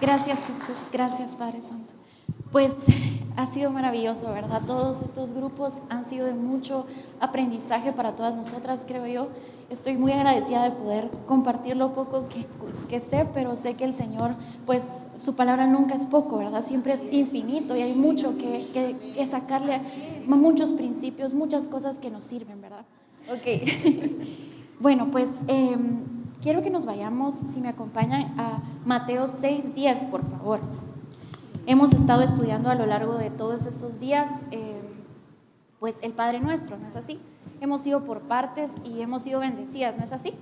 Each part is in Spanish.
Gracias, Jesús. Gracias, Padre Santo. Pues ha sido maravilloso, ¿verdad? Todos estos grupos han sido de mucho aprendizaje para todas nosotras, creo yo. Estoy muy agradecida de poder compartir lo poco que sé, pero sé que el Señor, pues su palabra nunca es poco, ¿verdad? Siempre es infinito y hay mucho que sacarle, muchos principios, muchas cosas que nos sirven, ¿verdad? Ok. Bueno, pues quiero que nos vayamos, si me acompañan, a Mateo 6:10, por favor. Hemos estado estudiando a lo largo de todos estos días, pues el Padre Nuestro, ¿no es así? Hemos ido por partes y hemos sido bendecidas, ¿no es así?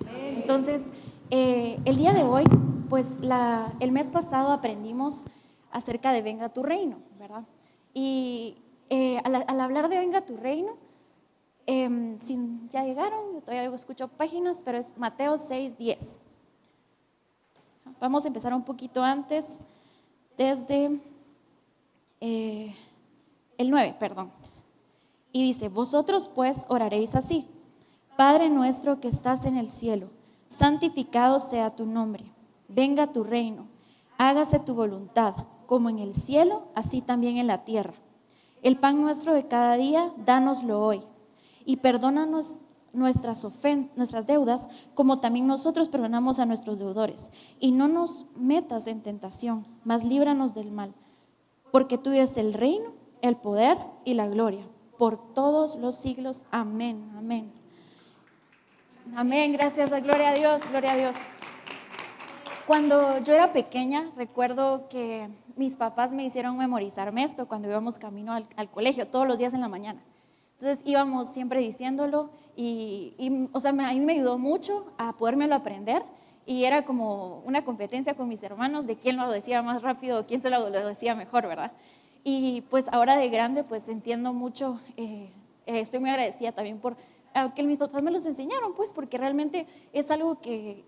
Amén. Entonces, el día de hoy, pues el mes pasado aprendimos acerca de Venga tu Reino, ¿verdad? Y al hablar de Venga tu Reino, ya llegaron, yo todavía escucho páginas, pero es Mateo 6:10. Vamos a empezar un poquito antes, desde el 9, perdón. Y dice: vosotros pues oraréis así: Padre nuestro que estás en el cielo, santificado sea tu nombre, venga tu reino, hágase tu voluntad, como en el cielo, así también en la tierra. El pan nuestro de cada día, dánoslo hoy, y perdónanos nuestras deudas, como también nosotros perdonamos a nuestros deudores. Y no nos metas en tentación, mas líbranos del mal. Porque tuyo es el reino, el poder y la gloria, por todos los siglos. Amén, amén. Amén, gracias, gloria a Dios, gloria a Dios. Cuando yo era pequeña, recuerdo que mis papás me hicieron memorizarme esto cuando íbamos camino al colegio, todos los días en la mañana. Entonces íbamos siempre diciéndolo o sea, a mí me ayudó mucho a podérmelo aprender, y era como una competencia con mis hermanos de quién lo decía más rápido o quién se lo decía mejor, ¿verdad? Y pues ahora de grande pues entiendo mucho, estoy muy agradecida también por que mis papás me los enseñaron, pues porque realmente es algo que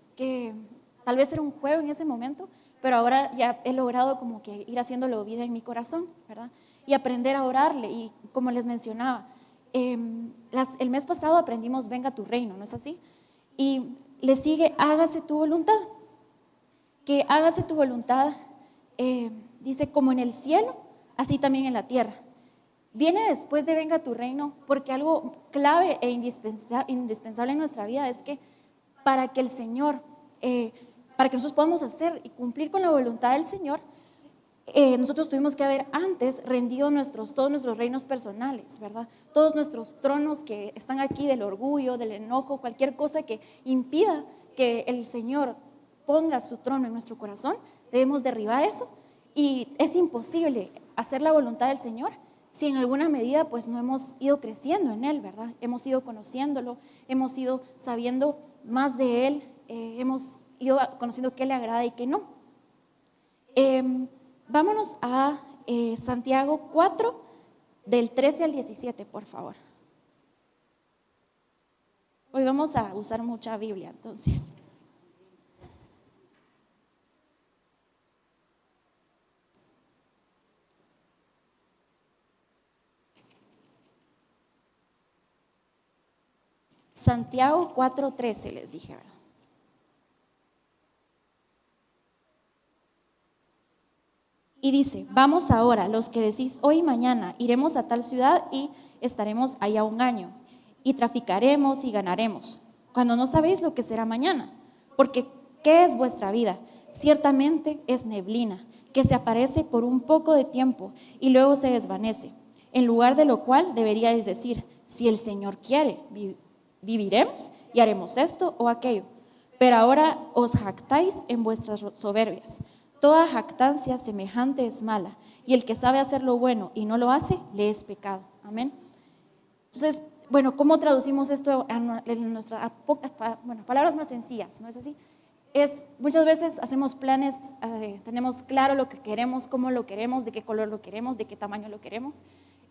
tal vez era un juego en ese momento, pero ahora ya he logrado como que ir haciéndolo vida en mi corazón, ¿verdad? Y aprender a orarle, y como les mencionaba, el mes pasado aprendimos Venga tu reino, ¿no es así? Y le sigue hágase tu voluntad. Que hágase tu voluntad, dice, como en el cielo, así también en la tierra. Viene después de Venga tu reino, porque algo clave e indispensable en nuestra vida es que para que el Señor, para que nosotros podamos hacer y cumplir con la voluntad del Señor, nosotros tuvimos que haber antes rendido todos nuestros reinos personales, ¿verdad? Todos nuestros tronos que están aquí del orgullo, del enojo, cualquier cosa que impida que el Señor ponga su trono en nuestro corazón, debemos derribar eso. Y es imposible hacer la voluntad del Señor si en alguna medida pues no hemos ido creciendo en Él, ¿verdad? Hemos ido conociéndolo, hemos ido sabiendo más de Él, hemos ido conociendo qué le agrada y qué no. Vámonos a Santiago 4, del 13 al 17, por favor. Hoy vamos a usar mucha Biblia, entonces. Santiago 4:13 les dije, ¿verdad? Y dice: vamos ahora, los que decís hoy y mañana, iremos a tal ciudad y estaremos allá un año, y traficaremos y ganaremos, cuando no sabéis lo que será mañana. Porque ¿qué es vuestra vida? Ciertamente es neblina, que se aparece por un poco de tiempo y luego se desvanece. En lugar de lo cual deberíais decir: si el Señor quiere, viviremos y haremos esto o aquello. Pero ahora os jactáis en vuestras soberbias. Toda jactancia semejante es mala, y el que sabe hacer lo bueno y no lo hace, le es pecado. Amén. Entonces, bueno, ¿cómo traducimos esto en nuestras palabras más sencillas? ¿No es así? Muchas veces hacemos planes, tenemos claro lo que queremos, cómo lo queremos, de qué color lo queremos, de qué tamaño lo queremos,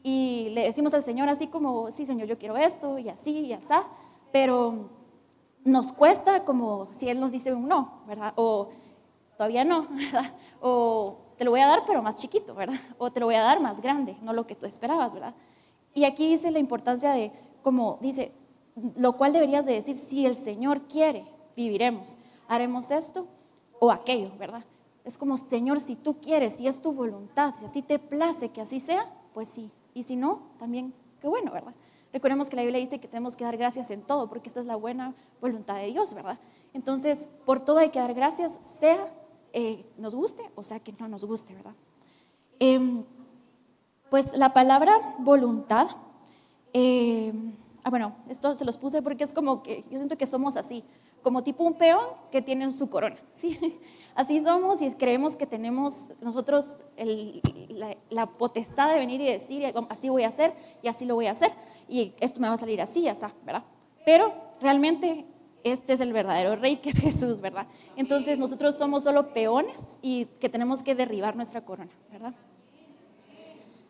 y le decimos al Señor así como: sí, Señor, yo quiero esto, y así, y así, pero nos cuesta como si Él nos dice un no, ¿verdad? O todavía no, ¿verdad? O te lo voy a dar pero más chiquito, ¿verdad? O te lo voy a dar más grande, no lo que tú esperabas, ¿verdad? Y aquí dice la importancia de, como dice, lo cual deberías de decir: si el Señor quiere, viviremos, haremos esto o aquello, ¿verdad? es como, Señor, si tú quieres, si es tu voluntad, si a ti te place que así sea, pues sí. Y si no, también, qué bueno, ¿verdad? Recordemos que la Biblia dice que tenemos que dar gracias en todo, porque esta es la buena voluntad de Dios, ¿verdad? Entonces, por todo hay que dar gracias, sea nos guste o sea que no nos guste, ¿verdad? Pues la palabra voluntad, bueno, esto se los puse porque es como que yo siento que somos así, como tipo un peón que tiene su corona, ¿sí? Así somos y creemos que tenemos nosotros la potestad de venir y decir, así voy a hacer y así lo voy a hacer y esto me va a salir así, así, ¿verdad? Pero realmente este es el verdadero rey, que es Jesús, ¿verdad? Entonces nosotros somos solo peones y que tenemos que derribar nuestra corona, ¿verdad?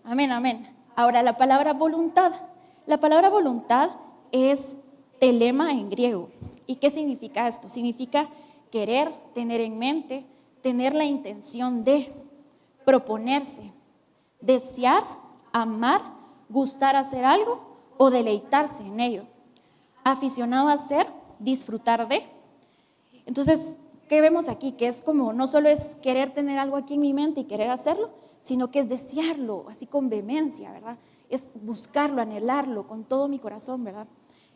Amén, amén. Ahora, la palabra voluntad. La palabra voluntad es telema en griego. ¿Y qué significa esto? Significa querer, tener en mente, tener la intención de, proponerse, desear, amar, gustar hacer algo o deleitarse en ello. Aficionado a hacer, disfrutar de. Entonces, ¿qué vemos aquí? Que es como, no solo es querer tener algo aquí en mi mente y querer hacerlo, sino que es desearlo, así con vehemencia, ¿verdad? Es buscarlo, anhelarlo con todo mi corazón, ¿verdad?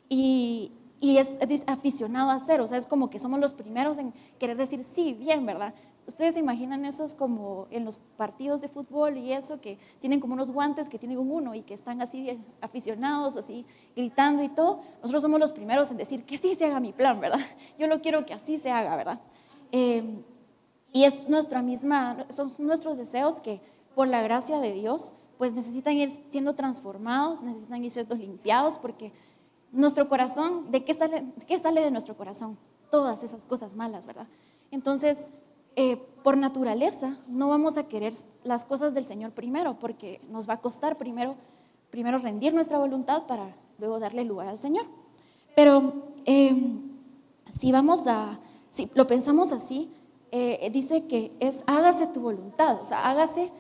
Y es aficionado a hacer, o sea, es como que somos los primeros en querer decir sí, bien, ¿verdad? Ustedes se imaginan esos como en los partidos de fútbol y eso, que tienen como unos guantes que tienen un uno y que están así aficionados, así gritando y todo. Nosotros somos los primeros en decir que sí se haga mi plan, ¿verdad? Yo lo quiero que así se haga, ¿verdad? Y es son nuestros deseos que por la gracia de Dios, pues necesitan ir siendo transformados, necesitan ir siendo limpiados, porque nuestro corazón, ¿de qué sale de nuestro corazón? Todas esas cosas malas, ¿verdad? Entonces, por naturaleza, no vamos a querer las cosas del Señor primero, porque nos va a costar primero rendir nuestra voluntad para luego darle lugar al Señor. Pero si lo pensamos así, dice que es hágase tu voluntad, o sea, hágase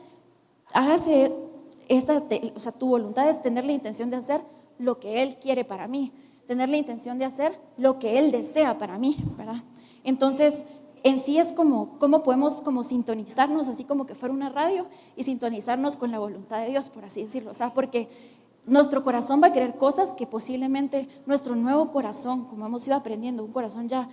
tu voluntad es tener la intención de hacer lo que Él quiere para mí, tener la intención de hacer lo que Él desea para mí, ¿verdad? Entonces, en sí es como podemos como sintonizarnos, así como que fuera una radio, y sintonizarnos con la voluntad de Dios, por así decirlo, o sea, porque nuestro corazón va a querer cosas que posiblemente nuestro nuevo corazón, como hemos ido aprendiendo, un corazón ya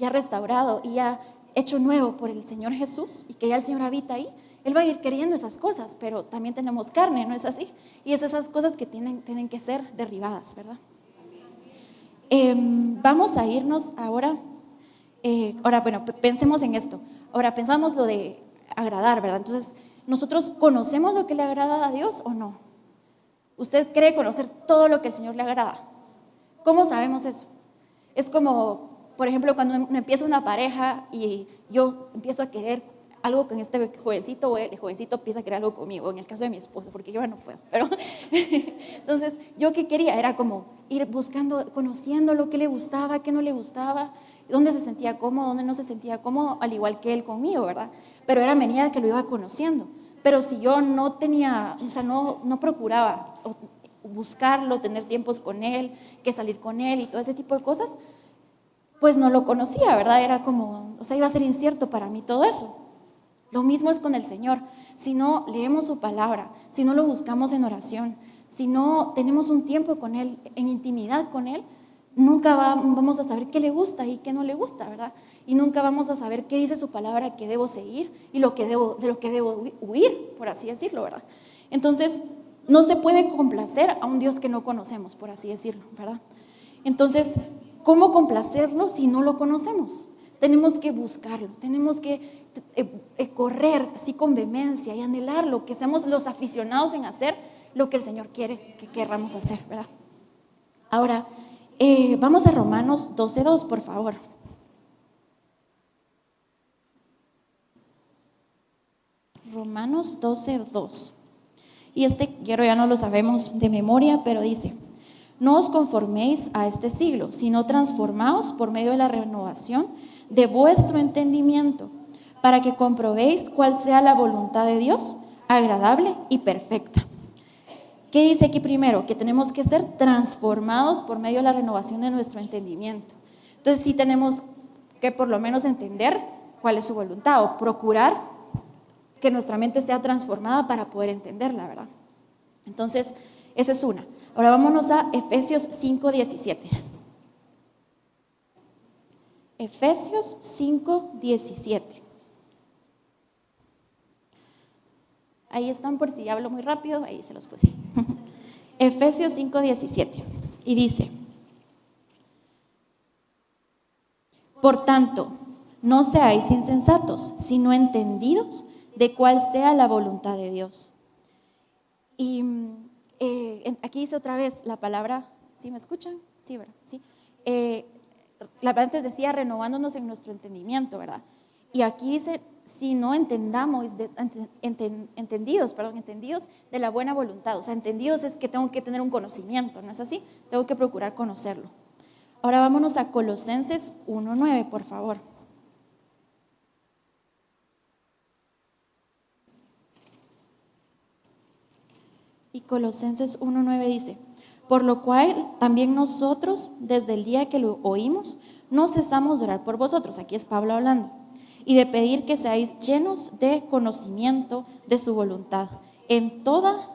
restaurado y ya hecho nuevo por el Señor Jesús, y que ya el Señor habita ahí, Él va a ir queriendo esas cosas, pero también tenemos carne, ¿no es así? Y es esas cosas que tienen que ser derribadas, ¿verdad? Vamos a irnos ahora, bueno, pensemos en esto. Ahora pensamos lo de agradar, ¿verdad? Entonces, ¿nosotros conocemos lo que le agrada a Dios o no? ¿Usted cree conocer todo lo que el Señor le agrada? ¿Cómo sabemos eso? Es como, por ejemplo, cuando empieza una pareja y yo empiezo a querer algo con este jovencito, o el jovencito empieza a querer algo conmigo, en el caso de mi esposo, porque yo ya no puedo, pero entonces yo qué quería, era como ir buscando, conociendo lo que le gustaba, qué no le gustaba, dónde se sentía cómodo, dónde no se sentía cómodo, al igual que él conmigo, ¿verdad? Pero era a medida que lo iba conociendo. Pero si yo no tenía, o sea, no procuraba buscarlo, tener tiempos con él, que salir con él y todo ese tipo de cosas, pues no lo conocía, ¿verdad? Era como, o sea, iba a ser incierto para mí todo eso. Lo mismo es con el Señor. Si no leemos su palabra, si no lo buscamos en oración, si no tenemos un tiempo con Él, en intimidad con Él, nunca vamos a saber qué le gusta y qué no le gusta, ¿verdad? Y nunca vamos a saber qué dice su palabra que debo seguir y de lo que debo huir, por así decirlo, ¿verdad? Entonces, no se puede complacer a un Dios que no conocemos, por así decirlo, ¿verdad? Entonces, ¿cómo complacerlo si no lo conocemos? Tenemos que buscarlo, tenemos que correr así con vehemencia y anhelarlo, que seamos los aficionados en hacer lo que el Señor quiere que querramos hacer, ¿verdad? Ahora, vamos a Romanos 12:2, por favor. Romanos 12:2. Y quiero ya no lo sabemos de memoria, pero dice: no os conforméis a este siglo, sino transformaos por medio de la renovación de vuestro entendimiento, para que comprobéis cuál sea la voluntad de Dios, agradable y perfecta. ¿Qué dice aquí primero? Que tenemos que ser transformados por medio de la renovación de nuestro entendimiento. Entonces sí tenemos que por lo menos entender cuál es su voluntad o procurar que nuestra mente sea transformada para poder entenderla, ¿verdad? Entonces, esa es una. Ahora vámonos a Efesios 5:17. Efesios 5:17. Ahí están por si hablo muy rápido, ahí se los puse. Efesios 5:17. Y dice: por tanto, no seáis insensatos, sino entendidos de cuál sea la voluntad de Dios. Y aquí dice otra vez la palabra, ¿sí me escuchan? Sí, ¿verdad? Sí. La palabra antes decía renovándonos en nuestro entendimiento, ¿verdad? Y aquí dice, si no entendamos, entendidos de la buena voluntad. O sea, entendidos es que tengo que tener un conocimiento, ¿no es así? Tengo que procurar conocerlo. Ahora vámonos a Colosenses 1:9, por favor. Y Colosenses 1:9 dice: por lo cual también nosotros, desde el día que lo oímos, no cesamos de orar por vosotros. Aquí es Pablo hablando. Y de pedir que seáis llenos de conocimiento de su voluntad, en toda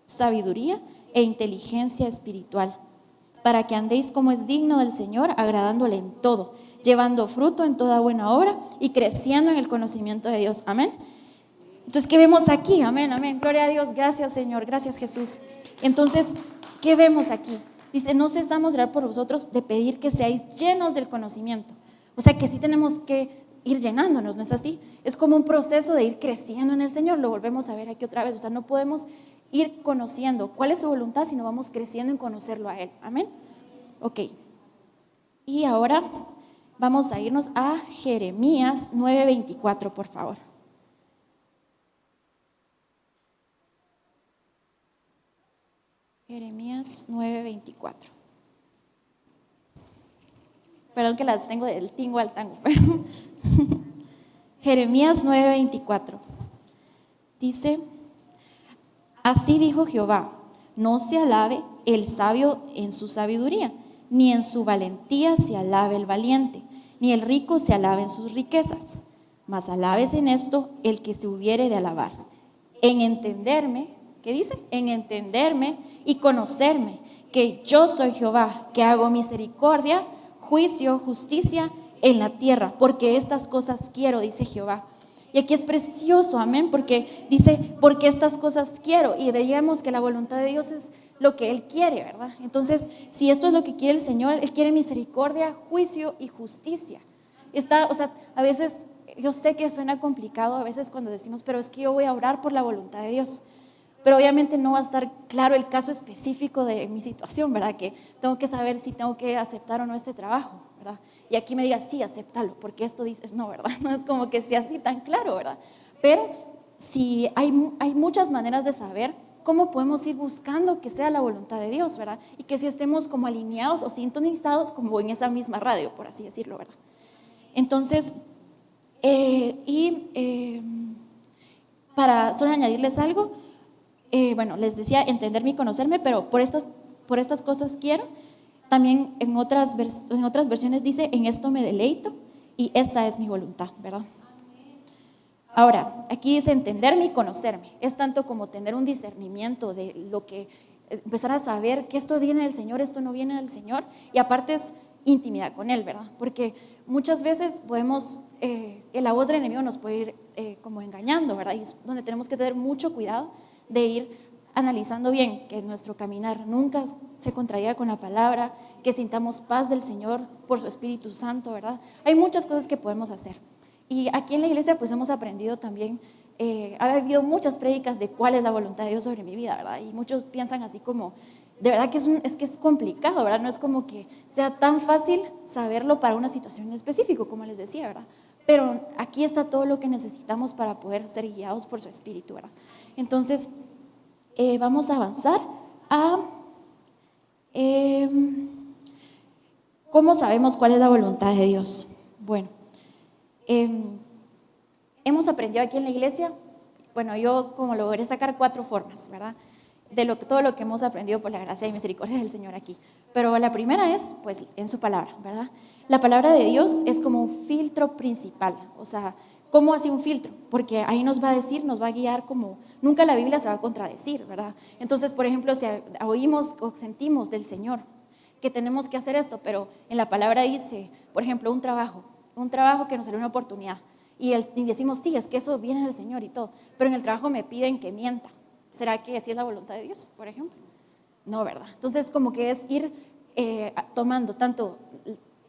sabiduría e inteligencia espiritual, para que andéis como es digno del Señor, agradándole en todo, llevando fruto en toda buena obra y creciendo en el conocimiento de Dios. Amén. Entonces, ¿qué vemos aquí? Amén, amén. Gloria a Dios. Gracias, Señor. Gracias, Jesús. Entonces, ¿qué vemos aquí? Dice, no cesamos de orar por vosotros, de pedir que seáis llenos del conocimiento. O sea, que sí tenemos que ir llenándonos, ¿no es así? Es como un proceso de ir creciendo en el Señor. Lo volvemos a ver aquí otra vez. O sea, no podemos ir conociendo cuál es su voluntad, sino vamos creciendo en conocerlo a Él. Amén. Ok. Y ahora vamos a irnos a Jeremías 9:24, por favor. Jeremías 9:24. Perdón que las tengo del tingo al tango. Jeremías 9:24. Dice: así dijo Jehová, no se alabe el sabio en su sabiduría, ni en su valentía se alabe el valiente, ni el rico se alabe en sus riquezas, mas alabes en esto el que se hubiere de alabar, en entenderme. ¿Qué dice? En entenderme y conocerme, que yo soy Jehová, que hago misericordia, juicio, justicia en la tierra, porque estas cosas quiero, dice Jehová. Y aquí es precioso, amén, porque dice, porque estas cosas quiero, y veríamos que la voluntad de Dios es lo que Él quiere, ¿verdad? Entonces, si esto es lo que quiere el Señor, Él quiere misericordia, juicio y justicia. O sea, a veces, yo sé que suena complicado, a veces cuando decimos, pero es que yo voy a orar por la voluntad de Dios. Pero obviamente no va a estar claro el caso específico de mi situación, ¿verdad? Que tengo que saber si tengo que aceptar o no este trabajo, ¿verdad? Y aquí me diga, sí, acéptalo, porque esto dices, no, ¿verdad? No es como que esté así tan claro, ¿verdad? Pero sí hay muchas maneras de saber cómo podemos ir buscando que sea la voluntad de Dios, ¿verdad? Y que si estemos como alineados o sintonizados como en esa misma radio, por así decirlo, ¿verdad? Entonces, para solo añadirles algo, bueno, les decía entenderme y conocerme, pero por estas cosas quiero. También en otras versiones dice, en esto me deleito y esta es mi voluntad, ¿verdad? Ahora, aquí dice entenderme y conocerme. Es tanto como tener un discernimiento de lo que, empezar a saber que esto viene del Señor, esto no viene del Señor. Y aparte es intimidad con Él, ¿verdad? Porque muchas veces podemos, la voz del enemigo nos puede ir como engañando, ¿verdad? Y es donde tenemos que tener mucho cuidado de ir analizando bien que nuestro caminar nunca se contradiga con la palabra, que sintamos paz del Señor por su Espíritu Santo, ¿verdad? Hay muchas cosas que podemos hacer. Y aquí en la iglesia pues hemos aprendido también, ha habido muchas prédicas de cuál es la voluntad de Dios sobre mi vida, ¿verdad? Y muchos piensan así como, de verdad que es complicado, ¿verdad? No es como que sea tan fácil saberlo para una situación en específico, como les decía, ¿verdad? Pero aquí está todo lo que necesitamos para poder ser guiados por su Espíritu, ¿verdad? Entonces, vamos a avanzar a ¿cómo sabemos cuál es la voluntad de Dios? Bueno, hemos aprendido aquí en la iglesia, bueno, yo como logré sacar 4 formas, ¿verdad? De todo lo que hemos aprendido por la gracia y misericordia del Señor aquí. Pero la primera es, pues, en su palabra, ¿verdad? La palabra de Dios es como un filtro principal, o sea, ¿Cómo hace un filtro? Porque ahí nos va a decir, nos va a guiar como, nunca la Biblia se va a contradecir, ¿verdad? Entonces, por ejemplo, si oímos o sentimos del Señor que tenemos que hacer esto, pero en la palabra dice, por ejemplo, un trabajo que nos salió una oportunidad, y decimos, sí, es que eso viene del Señor y todo, pero en el trabajo me piden que mienta. ¿Será que así es la voluntad de Dios, por ejemplo? No, ¿verdad? Entonces, como que es ir tomando tanto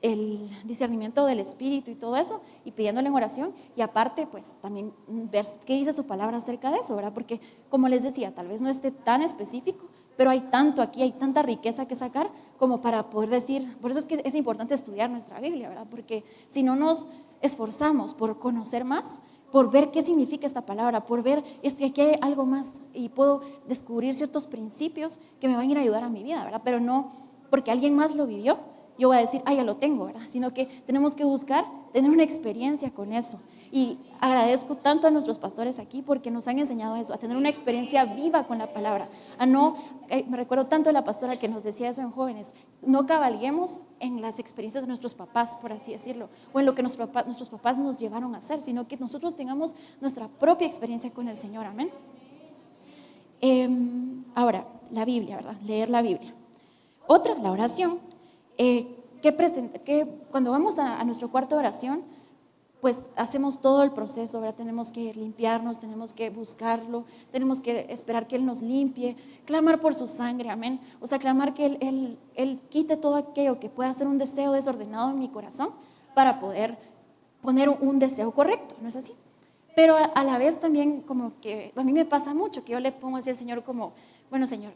el discernimiento del Espíritu y todo eso, y pidiéndole en oración, y aparte, pues también ver qué dice su palabra acerca de eso, ¿verdad? Porque, como les decía, tal vez no esté tan específico, pero hay tanto aquí, hay tanta riqueza que sacar como para poder decir, por eso es que es importante estudiar nuestra Biblia, ¿verdad? Porque si no nos esforzamos por conocer más, por ver qué significa esta palabra, por ver que aquí hay algo más y puedo descubrir ciertos principios que me van a ir a ayudar a mi vida, ¿verdad? Pero no porque alguien más lo vivió, yo voy a decir, ya lo tengo, ¿verdad? Sino que tenemos que buscar tener una experiencia con eso. Y agradezco tanto a nuestros pastores aquí porque nos han enseñado eso, a tener una experiencia viva con la palabra. Me recuerdo tanto de la pastora que nos decía eso en jóvenes, no cabalguemos en las experiencias de nuestros papás, por así decirlo, o en lo que nuestros papás nos llevaron a hacer, sino que nosotros tengamos nuestra propia experiencia con el Señor, amén. Ahora, la Biblia, ¿verdad? Leer la Biblia. Otra, la oración. Que cuando vamos a nuestro cuarto de oración, pues hacemos todo el proceso, ¿verdad? Tenemos que limpiarnos, tenemos que buscarlo, tenemos que esperar que Él nos limpie, clamar por su sangre, amén. O sea, clamar que Él quite todo aquello que pueda ser un deseo desordenado en mi corazón para poder poner un deseo correcto, ¿no es así? Pero a la vez también como que a mí me pasa mucho que yo le pongo así al Señor como, bueno, Señor,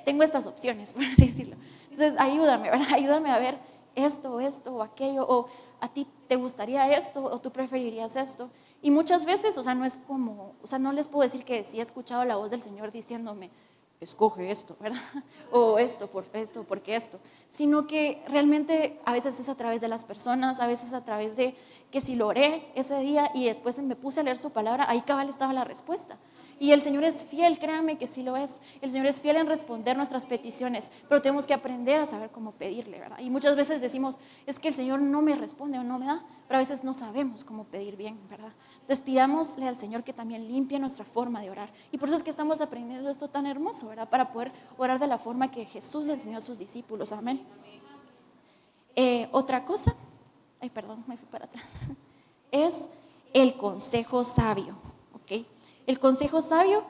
tengo estas opciones, por así decirlo. Entonces, ayúdame, ¿verdad? Ayúdame a ver esto o aquello, o a ti te gustaría esto, o tú preferirías esto. Y muchas veces, o sea, no es como, o sea, no les puedo decir que sí he escuchado la voz del Señor diciéndome, escoge esto, ¿verdad? O esto, porque esto. Sino que realmente a veces es a través de las personas, a veces a través de que si lo oré ese día y después me puse a leer su palabra, ahí cabal estaba la respuesta. Y el Señor es fiel, créanme que sí lo es. El Señor es fiel en responder nuestras peticiones, pero tenemos que aprender a saber cómo pedirle, ¿verdad? Y muchas veces decimos, es que el Señor no me responde o no me da, pero a veces no sabemos cómo pedir bien, ¿verdad? Entonces pidámosle al Señor que también limpie nuestra forma de orar. Y por eso es que estamos aprendiendo esto tan hermoso, ¿verdad? Para poder orar de la forma que Jesús le enseñó a sus discípulos, amén. Otra cosa, perdón, me fui para atrás, es el consejo sabio, ¿ok? El consejo sabio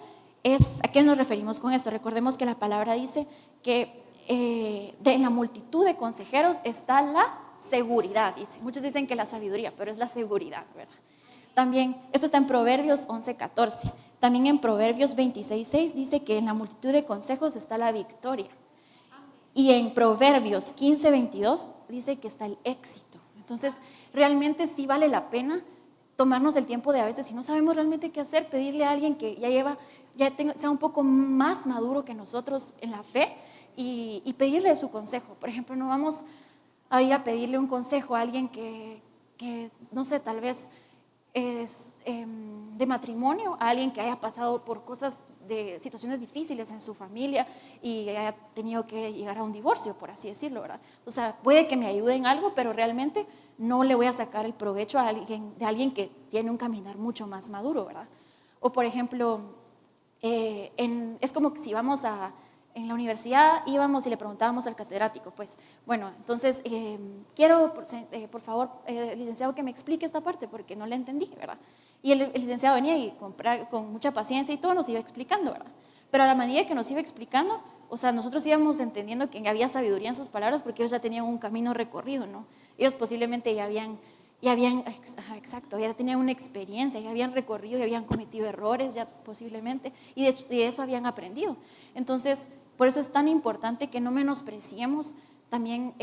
es, ¿a qué nos referimos con esto? Recordemos que la palabra dice que en la multitud de consejeros está la seguridad, dice. Muchos dicen que la sabiduría, pero es la seguridad, ¿verdad? También, esto está en Proverbios 11:14. También en Proverbios 26:6 dice que en la multitud de consejos está la victoria. Y en Proverbios 15:22 dice que está el éxito. Entonces, realmente sí vale la pena tomarnos el tiempo de a veces, si no sabemos realmente qué hacer, pedirle a alguien que sea un poco más maduro que nosotros en la fe y pedirle su consejo. Por ejemplo, no vamos a ir a pedirle un consejo a alguien que no sé, tal vez es de matrimonio, a alguien que haya pasado por de situaciones difíciles en su familia y haya tenido que llegar a un divorcio, por así decirlo, ¿verdad? O sea, puede que me ayude en algo, pero realmente no le voy a sacar el provecho de alguien que tiene un caminar mucho más maduro, ¿verdad? O por ejemplo, es como que si vamos en la universidad íbamos y le preguntábamos al catedrático, pues, bueno, entonces quiero, por favor, licenciado, que me explique esta parte porque no la entendí, ¿verdad? Y el licenciado venía y con mucha paciencia y todo nos iba explicando, ¿verdad? Pero a la medida que nos iba explicando, o sea, nosotros íbamos entendiendo que había sabiduría en sus palabras porque ellos ya tenían un camino recorrido, ¿no? Ellos posiblemente ya tenían una experiencia, ya habían recorrido, ya habían cometido errores, ya posiblemente, y de eso habían aprendido. Entonces, por eso es tan importante que no menospreciemos también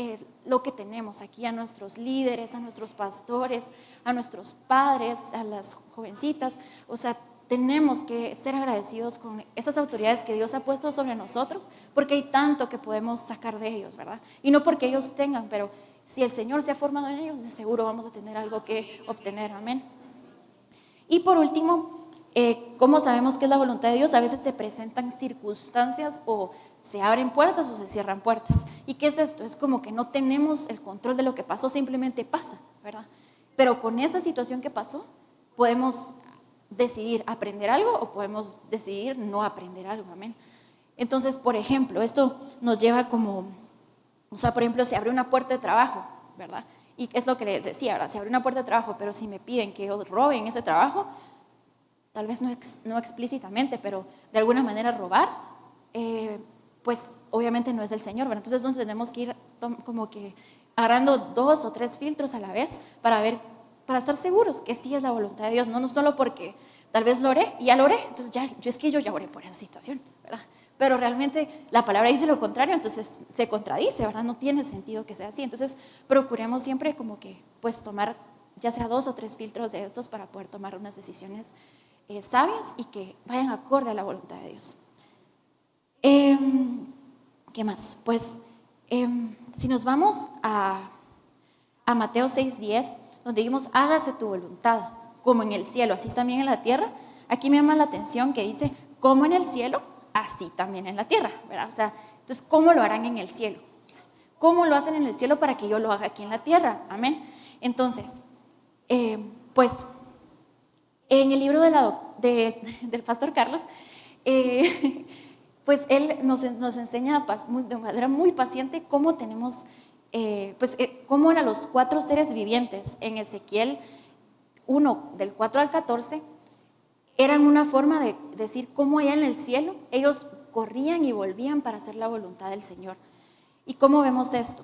lo que tenemos aquí, a nuestros líderes, a nuestros pastores, a nuestros padres, a las jovencitas. O sea, tenemos que ser agradecidos con esas autoridades que Dios ha puesto sobre nosotros, porque hay tanto que podemos sacar de ellos, ¿verdad? Y no porque ellos tengan, pero si el Señor se ha formado en ellos, de seguro vamos a tener algo que obtener, amén. Y por último, ¿cómo sabemos que es la voluntad de Dios? A veces se presentan circunstancias o se abren puertas o se cierran puertas. ¿Y qué es esto? Es como que no tenemos el control de lo que pasó, simplemente pasa, ¿verdad? Pero con esa situación que pasó, podemos decidir aprender algo o podemos decidir no aprender algo, amén. Entonces, por ejemplo, esto nos lleva como, o sea, por ejemplo, se abre una puerta de trabajo, ¿verdad? Y es lo que les decía, ¿verdad? Se abre una puerta de trabajo, pero si me piden que yo robe en ese trabajo, tal vez no explícitamente, pero de alguna manera robar, pues obviamente no es del Señor, ¿verdad? Entonces tenemos que ir como que agarrando 2 o 3 filtros a la vez para ver, para estar seguros que sí es la voluntad de Dios, no solo porque tal vez lo oré y ya lo oré, entonces yo ya oré por esa situación, ¿verdad? Pero realmente la palabra dice lo contrario, entonces se contradice, ¿verdad? No tiene sentido que sea así. Entonces procuremos siempre como que pues tomar ya sea 2 o 3 filtros de estos para poder tomar unas decisiones sabias y que vayan acorde a la voluntad de Dios. ¿Qué más? Pues si nos vamos a Mateo 6:10, donde dijimos, hágase tu voluntad, como en el cielo, así también en la tierra. Aquí me llama la atención que dice, como en el cielo, así también en la tierra, ¿verdad? O sea, entonces, ¿cómo lo harán en el cielo? O sea, ¿cómo lo hacen en el cielo para que yo lo haga aquí en la tierra? Amén. Entonces, pues, en el libro del pastor Carlos, pues él nos enseña de manera muy paciente cómo tenemos, cómo eran los 4 seres vivientes en Ezequiel 1, del 4 al 14, eran una forma de decir cómo allá en el cielo ellos corrían y volvían para hacer la voluntad del Señor. ¿Y cómo vemos esto?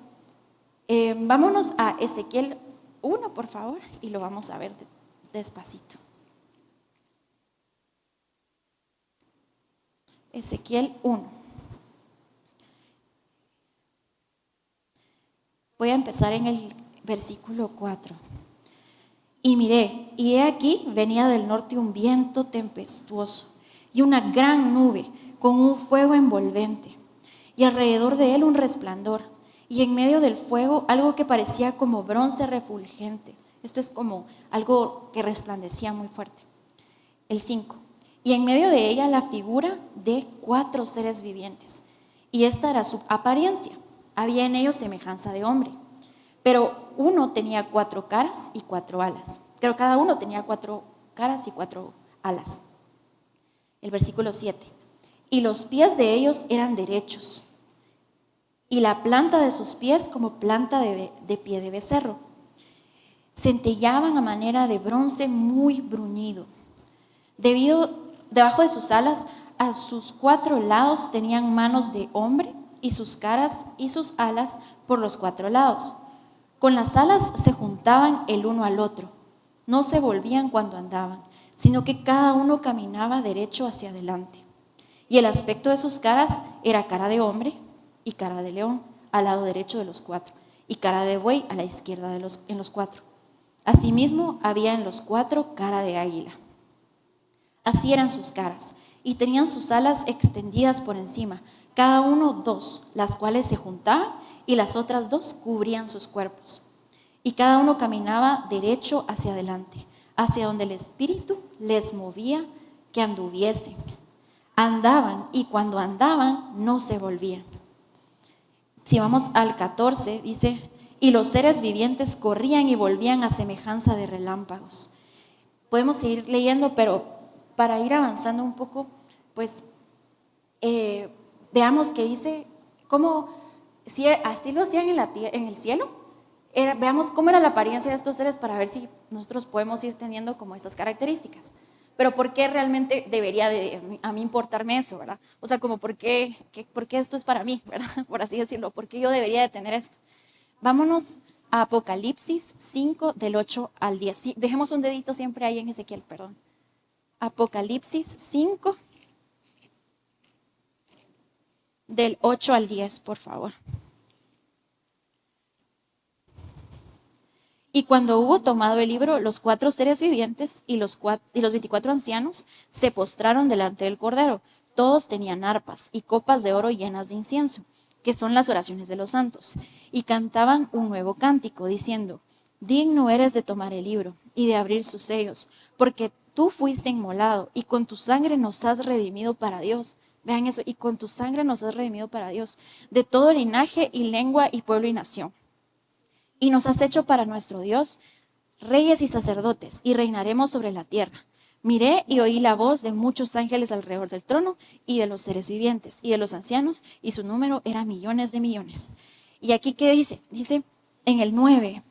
Vámonos a Ezequiel 1, por favor, y lo vamos a ver despacito. Ezequiel 1. Voy a empezar en el versículo 4. Y miré, y he aquí venía del norte un viento tempestuoso y una gran nube con un fuego envolvente, y alrededor de él un resplandor, y en medio del fuego algo que parecía como bronce refulgente. Esto es como algo que resplandecía muy fuerte. El 5. Y en medio de ella la figura de 4 seres vivientes, y esta era su apariencia. Había en ellos semejanza de hombre, pero uno tenía 4 caras y 4 alas. Pero cada uno tenía 4 caras y 4 alas. El versículo 7. Y los pies de ellos eran derechos, y la planta de sus pies como planta de pie de becerro. Centellaban a manera de bronce muy bruñido. Debajo de sus alas, a sus 4 lados tenían manos de hombre, y sus caras y sus alas por los 4 lados. Con las alas se juntaban el uno al otro, no se volvían cuando andaban, sino que cada uno caminaba derecho hacia adelante. Y el aspecto de sus caras era cara de hombre y cara de león al lado derecho de los 4, y cara de buey a la izquierda en los 4. Asimismo había en los 4 cara de águila. Así eran sus caras, y tenían sus alas extendidas por encima, cada uno 2, las cuales se juntaban, y las otras 2 cubrían sus cuerpos. Y cada uno caminaba derecho hacia adelante, hacia donde el Espíritu les movía que anduviesen. Andaban, y cuando andaban no se volvían. Si vamos al 14, dice, y los seres vivientes corrían y volvían a semejanza de relámpagos. Podemos seguir leyendo, pero para ir avanzando un poco, pues veamos que dice cómo, si así lo hacían en el cielo, veamos cómo era la apariencia de estos seres para ver si nosotros podemos ir teniendo como estas características. Pero ¿por qué realmente debería a mí importarme eso, verdad? O sea, como ¿por qué esto es para mí, verdad? Por así decirlo, ¿por qué yo debería de tener esto? Vámonos a Apocalipsis 5, del 8 al 10. Sí, dejemos un dedito siempre ahí en Ezequiel, perdón. Apocalipsis 5, del 8 al 10, por favor. Y cuando hubo tomado el libro, los 4 seres vivientes y los 24 ancianos se postraron delante del Cordero. Todos tenían arpas y copas de oro llenas de incienso, que son las oraciones de los santos. Y cantaban un nuevo cántico, diciendo, digno eres de tomar el libro y de abrir sus sellos, porque tú fuiste inmolado y con tu sangre nos has redimido para Dios. Vean eso, y con tu sangre nos has redimido para Dios, de todo linaje y lengua y pueblo y nación. Y nos has hecho para nuestro Dios reyes y sacerdotes, y reinaremos sobre la tierra. Miré y oí la voz de muchos ángeles alrededor del trono y de los seres vivientes y de los ancianos, y su número era millones de millones. Y aquí, ¿qué dice? Dice en el 9,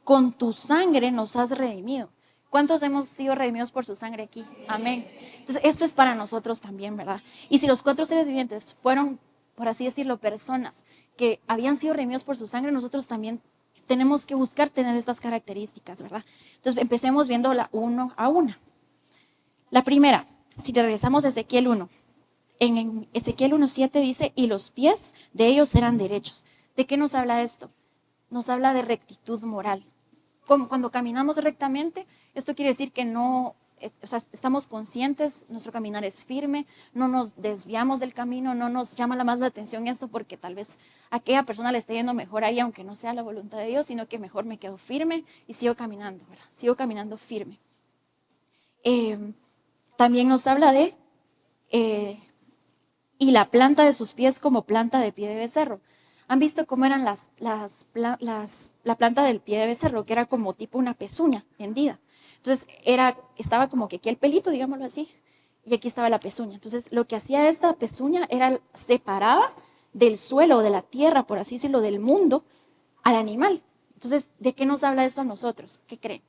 con tu sangre nos has redimido. ¿Cuántos hemos sido redimidos por su sangre aquí? Amén. Entonces, esto es para nosotros también, ¿verdad? Y si los 4 seres vivientes fueron, por así decirlo, personas que habían sido redimidos por su sangre, nosotros también tenemos que buscar tener estas características, ¿verdad? Entonces, empecemos viéndola uno a una. La primera, si regresamos a Ezequiel 1, en Ezequiel 1:7 dice, y los pies de ellos eran derechos. ¿De qué nos habla esto? Nos habla de rectitud moral. Cuando caminamos rectamente, esto quiere decir que no, o sea, estamos conscientes, nuestro caminar es firme, no nos desviamos del camino, no nos llama más la atención esto porque tal vez a aquella persona le esté yendo mejor ahí, aunque no sea la voluntad de Dios, sino que mejor me quedo firme y sigo caminando, ¿verdad? Sigo caminando firme. También nos habla de, y la planta de sus pies como planta de pie de becerro. ¿Han visto cómo eran la planta del pie de becerro? Que era como tipo una pezuña hendida. Entonces estaba como que aquí el pelito, digámoslo así, y aquí estaba la pezuña. Entonces lo que hacía esta pezuña era separaba del suelo, de la tierra, por así decirlo, del mundo, al animal. Entonces, ¿de qué nos habla esto a nosotros? ¿Qué creen?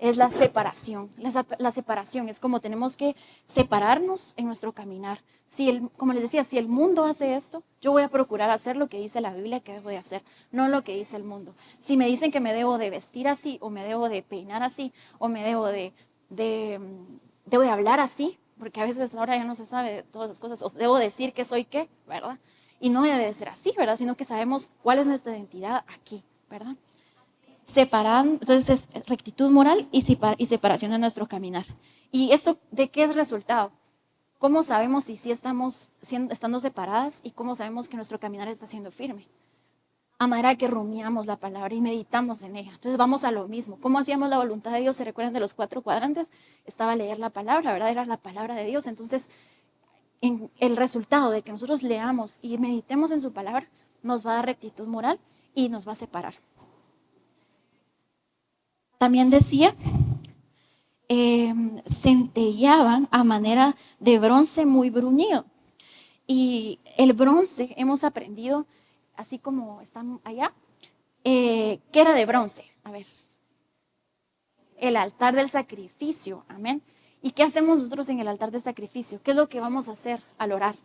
Es la separación. La separación es como tenemos que separarnos en nuestro caminar. Como les decía, si el mundo hace esto, yo voy a procurar hacer lo que dice la Biblia que debo de hacer, no lo que dice el mundo. Si me dicen que me debo de vestir así, o me debo de peinar así, o me debo de hablar así, porque a veces ahora ya no se sabe de todas las cosas, o debo decir que soy qué, ¿verdad? Y no debe de ser así, ¿verdad? Sino que sabemos cuál es nuestra identidad aquí, ¿verdad? Separan, entonces es rectitud moral y separación de nuestro caminar. ¿Y esto de qué es resultado? ¿Cómo sabemos si sí estamos estando separadas y cómo sabemos que nuestro caminar está siendo firme? A manera que rumiamos la palabra y meditamos en ella. Entonces vamos a lo mismo. ¿Cómo hacíamos la voluntad de Dios? ¿Se recuerdan de los 4 cuadrantes? Estaba leer la palabra, ¿verdad? Era la palabra de Dios. Entonces, el resultado de que nosotros leamos y meditemos en su palabra nos va a dar rectitud moral y nos va a separar. También decía, centellaban a manera de bronce muy bruñido. Y el bronce, hemos aprendido, así como están allá, ¿qué era de bronce? A ver, el altar del sacrificio, amén. ¿Y qué hacemos nosotros en el altar del sacrificio? ¿Qué es lo que vamos a hacer al orar?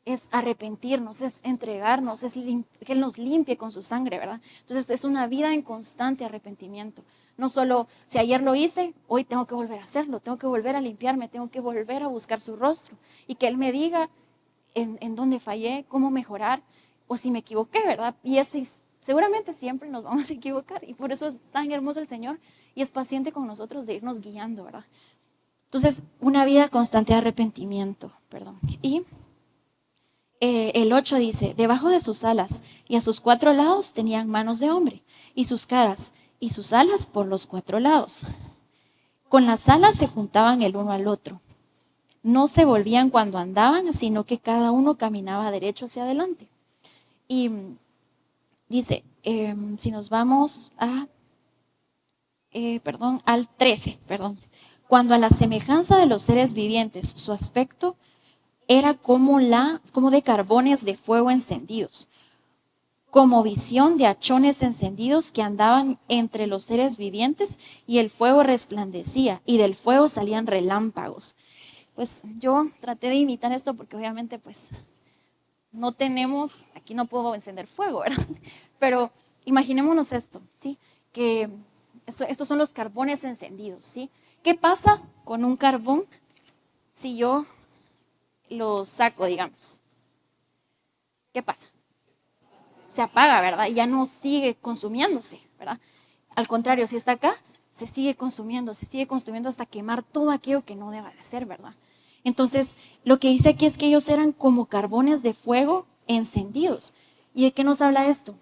Es arrepentirnos, es entregarnos, es que Él nos limpie con su sangre, ¿verdad? Entonces es una vida en constante arrepentimiento. No solo si ayer lo hice, hoy tengo que volver a hacerlo, tengo que volver a limpiarme, tengo que volver a buscar su rostro y que Él me diga en dónde fallé, cómo mejorar o si me equivoqué, ¿verdad? Y así, seguramente siempre nos vamos a equivocar y por eso es tan hermoso el Señor y es paciente con nosotros de irnos guiando, ¿verdad? Entonces, una vida constante de arrepentimiento, perdón. Y el 8 dice, debajo de sus alas y a sus 4 lados tenían manos de hombre, y sus caras y sus alas por los 4 lados. Con las alas se juntaban el uno al otro. No se volvían cuando andaban, sino que cada uno caminaba derecho hacia adelante. Y dice, si nos vamos al 13, cuando a la semejanza de los seres vivientes, su aspecto era como de carbones de fuego encendidos, como visión de hachones encendidos que andaban entre los seres vivientes, y el fuego resplandecía y del fuego salían relámpagos. Pues yo traté de imitar esto porque obviamente pues no tenemos, aquí no puedo encender fuego, ¿verdad? Pero imaginémonos esto, ¿sí? Que estos son los carbones encendidos, ¿sí? ¿Qué pasa con un carbón si yo lo saco, digamos? ¿Qué pasa? Se apaga, ¿verdad? Y ya no sigue consumiéndose, ¿verdad? Al contrario, si está acá, se sigue consumiendo hasta quemar todo aquello que no deba de ser, ¿verdad? Entonces, lo que dice aquí es que ellos eran como carbones de fuego encendidos. ¿Y de qué nos habla esto?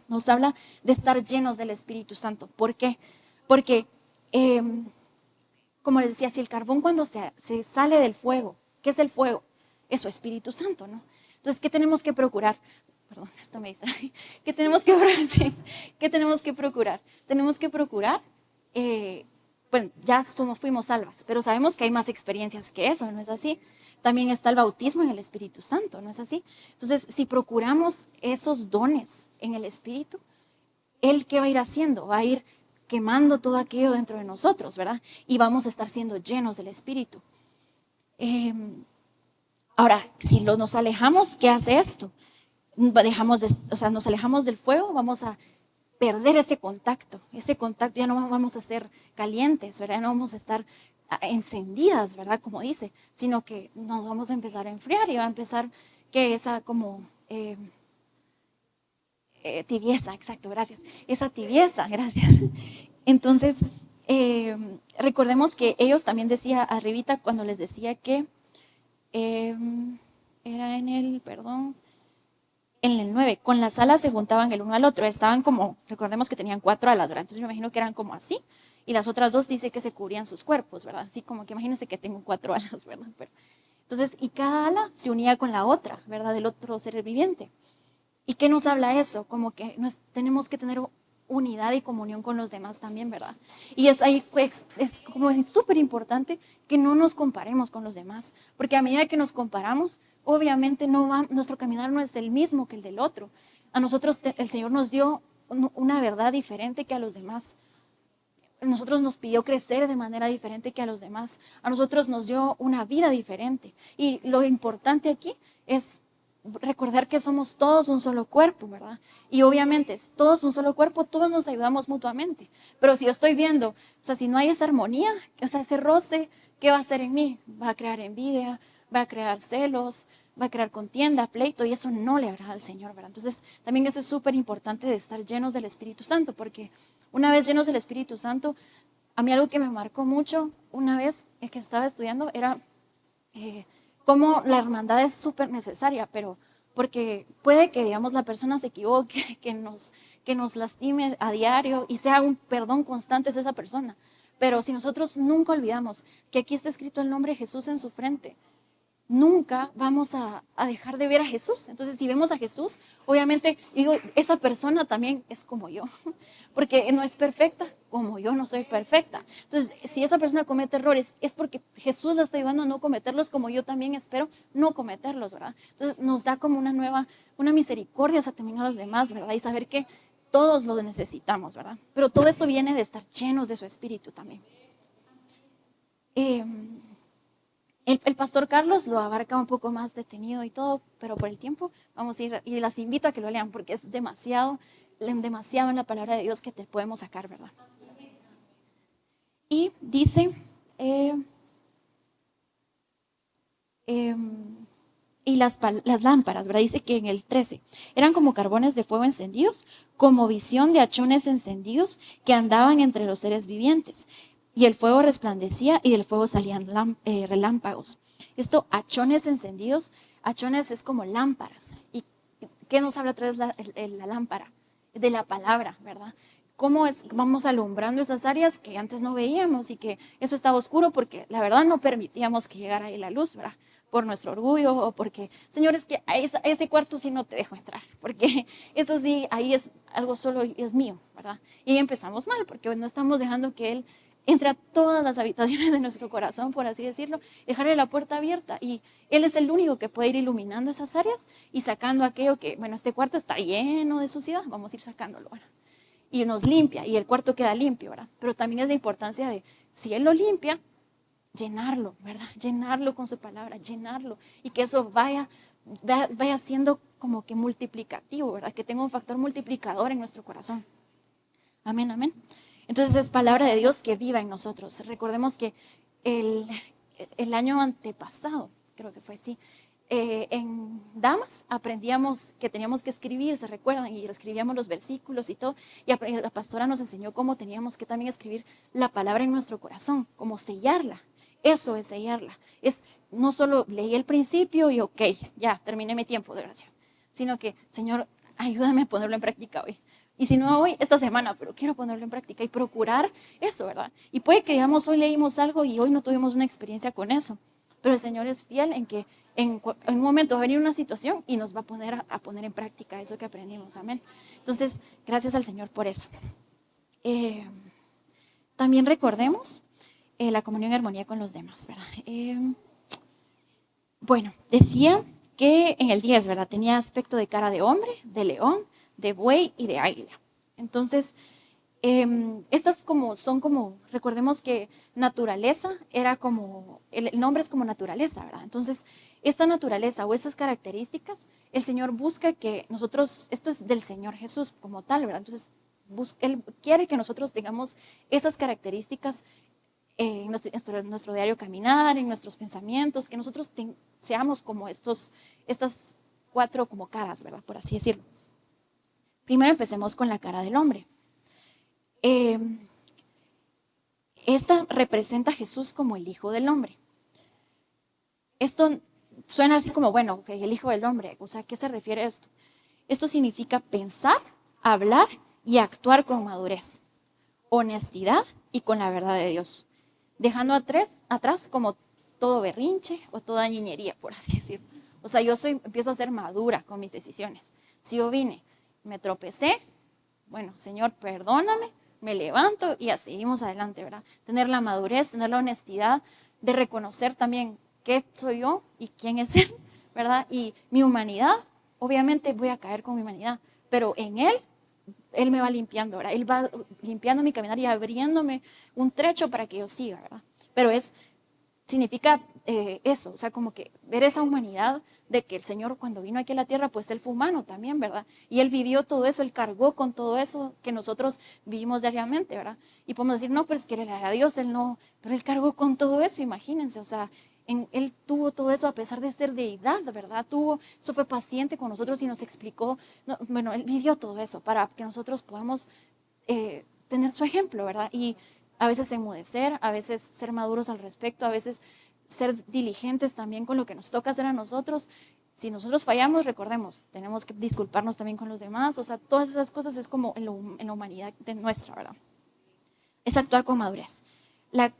Nos habla de estar llenos del Espíritu Santo. ¿Por qué? Porque, como les decía, si el carbón cuando se sale del fuego, ¿qué es el fuego? Es su Espíritu Santo, ¿no? Entonces, ¿qué tenemos que procurar? perdón, esto me distrae, ¿qué tenemos que, sí, ¿qué tenemos que procurar? Tenemos que procurar, bueno, ya fuimos salvas, pero sabemos que hay más experiencias que eso, ¿no es así? También está el bautismo en el Espíritu Santo, ¿no es así? Entonces, si procuramos esos dones en el Espíritu, ¿Él qué va a ir haciendo? Va a ir quemando todo aquello dentro de nosotros, ¿verdad? Y vamos a estar siendo llenos del Espíritu. Ahora, si nos alejamos, ¿qué hace esto? Nos alejamos del fuego, vamos a perder ese contacto ya no vamos a ser calientes, ¿verdad? No vamos a estar encendidas, ¿verdad? Como dice, sino que nos vamos a empezar a enfriar y va a empezar que esa como tibieza, exacto, gracias. Esa tibieza, gracias. Entonces, recordemos que ellos también decía arribita cuando les decía que era en el 9, con las alas se juntaban el uno al otro, estaban como, recordemos que tenían 4 alas, ¿verdad? Entonces me imagino que eran como así, y las otras 2 dice que se cubrían sus cuerpos, ¿verdad? Así como que imagínense que tengo 4 alas, ¿verdad? Entonces, y cada ala se unía con la otra, ¿verdad? Del otro ser viviente. ¿Y qué nos habla eso? Como que tenemos que tener unidad y comunión con los demás también, ¿verdad? Y es ahí es como súper importante que no nos comparemos con los demás, porque a medida que nos comparamos, obviamente nuestro caminar no es el mismo que el del otro. A nosotros el Señor nos dio una verdad diferente que a los demás. A nosotros nos pidió crecer de manera diferente que a los demás. A nosotros nos dio una vida diferente. Y lo importante aquí es recordar que somos todos un solo cuerpo, ¿verdad? Y obviamente, todos un solo cuerpo, todos nos ayudamos mutuamente. Pero si yo estoy viendo, o sea, si no hay esa armonía, o sea, ese roce, ¿qué va a hacer en mí? Va a crear envidia, va a crear celos, va a crear contienda, pleito, y eso no le agrada al Señor, ¿verdad? Entonces, también eso es súper importante de estar llenos del Espíritu Santo, porque una vez llenos del Espíritu Santo, a mí algo que me marcó mucho, una vez que estaba estudiando, era cómo la hermandad es súper necesaria, pero porque puede que, digamos, la persona se equivoque, que nos lastime a diario y sea un perdón constante a esa persona. Pero si nosotros nunca olvidamos que aquí está escrito el nombre de Jesús en su frente, nunca vamos a dejar de ver a Jesús. Entonces, si vemos a Jesús, obviamente, digo, esa persona también es como yo, porque no es perfecta, como yo no soy perfecta. Entonces, si esa persona comete errores, es porque Jesús la está ayudando a no cometerlos, como yo también espero no cometerlos, ¿verdad? Entonces, nos da como una misericordia hacia también a los demás, ¿verdad? Y saber que todos lo necesitamos, ¿verdad? Pero todo esto viene de estar llenos de su espíritu también. El pastor Carlos lo abarca un poco más detenido y todo, pero por el tiempo vamos a ir, y las invito a que lo lean porque es demasiado en la palabra de Dios que te podemos sacar, ¿verdad? Y dice, y las lámparas, ¿verdad? Dice que en el 13 eran como carbones de fuego encendidos, como visión de hachones encendidos que andaban entre los seres vivientes. Y el fuego resplandecía y del fuego salían relámpagos. Esto, hachones encendidos, hachones es como lámparas. ¿Y qué nos habla otra vez la lámpara? De la palabra, ¿verdad? Cómo vamos alumbrando esas áreas que antes no veíamos y que eso estaba oscuro porque la verdad no permitíamos que llegara ahí la luz, ¿verdad? Por nuestro orgullo o porque, señores, que a ese cuarto sí no te dejo entrar, porque eso sí, ahí es algo solo es mío, ¿verdad? Y ahí empezamos mal porque no estamos dejando que Él entre a todas las habitaciones de nuestro corazón, por así decirlo, dejarle la puerta abierta y Él es el único que puede ir iluminando esas áreas y sacando aquello que, bueno, este cuarto está lleno de suciedad, vamos a ir sacándolo, ¿verdad? Y nos limpia y el cuarto queda limpio, ¿verdad? Pero también es la importancia de, si Él lo limpia, llenarlo, ¿verdad? Llenarlo con su palabra, llenarlo y que eso vaya siendo como que multiplicativo, ¿verdad? Que tenga un factor multiplicador en nuestro corazón. Amén, amén. Entonces es palabra de Dios que viva en nosotros. Recordemos que el año antepasado, creo que fue así, en Damas aprendíamos que teníamos que escribir, ¿se recuerdan? Y escribíamos los versículos y todo. Y la pastora nos enseñó cómo teníamos que también escribir la palabra en nuestro corazón, como sellarla. Eso es sellarla. Es no solo leí el principio y ok, ya terminé mi tiempo de oración, sino que, Señor, ayúdame a ponerlo en práctica hoy. Y si no hoy, esta semana, pero quiero ponerlo en práctica y procurar eso, ¿verdad? Y puede que, digamos, hoy leímos algo y hoy no tuvimos una experiencia con eso. pero el Señor es fiel en que en un momento va a venir una situación y nos va a poner a poner en práctica eso que aprendimos, amén. Entonces, gracias al Señor por eso. También recordemos la comunión y armonía con los demás, ¿verdad? Bueno, decía que en el 10, ¿verdad? Tenía aspecto de cara de hombre, de león, de buey y de águila. Entonces, estas son como, recordemos que naturaleza era como, el nombre es como naturaleza, ¿verdad? Entonces, esta naturaleza o estas características, el Señor busca que nosotros, esto es del Señor Jesús como tal, ¿verdad? Entonces, Él quiere que nosotros tengamos esas características en nuestro diario caminar, en nuestros pensamientos, que nosotros seamos como estas 4 como caras, ¿verdad? Por así decirlo. Primero empecemos con la cara del hombre. Esta representa a Jesús como el Hijo del Hombre. Esto suena así como, bueno, okay, el Hijo del Hombre, o sea, ¿a qué se refiere esto? Esto significa pensar, hablar y actuar con madurez, honestidad y con la verdad de Dios, dejando atrás como todo berrinche o toda niñería, por así decirlo. O sea, empiezo a ser madura con mis decisiones. Si yo me tropecé, bueno, Señor, perdóname, me levanto y ya seguimos adelante, ¿verdad? Tener la madurez, tener la honestidad de reconocer también qué soy yo y quién es Él, ¿verdad? Y mi humanidad, obviamente voy a caer con mi humanidad, pero en Él me va limpiando, ¿verdad? Él va limpiando mi caminar y abriéndome un trecho para que yo siga, ¿verdad? Pero significa eso, o sea, como que ver esa humanidad de que el Señor cuando vino aquí a la tierra, pues Él fue humano también, ¿verdad? Y Él vivió todo eso, Él cargó con todo eso que nosotros vivimos diariamente, ¿verdad? Y podemos decir, no, pero es que Él era Dios, Él no, pero Él cargó con todo eso, imagínense, o sea, Él tuvo todo eso a pesar de ser deidad, ¿verdad? Eso fue paciente con nosotros y nos explicó, no, bueno, Él vivió todo eso para que nosotros podamos tener su ejemplo, ¿verdad? Y a veces enmudecer, a veces ser maduros al respecto, a veces ser diligentes también con lo que nos toca hacer a nosotros. Si nosotros fallamos, recordemos, tenemos que disculparnos también con los demás. O sea, todas esas cosas es como en la humanidad nuestra, ¿verdad? Es actuar con madurez. La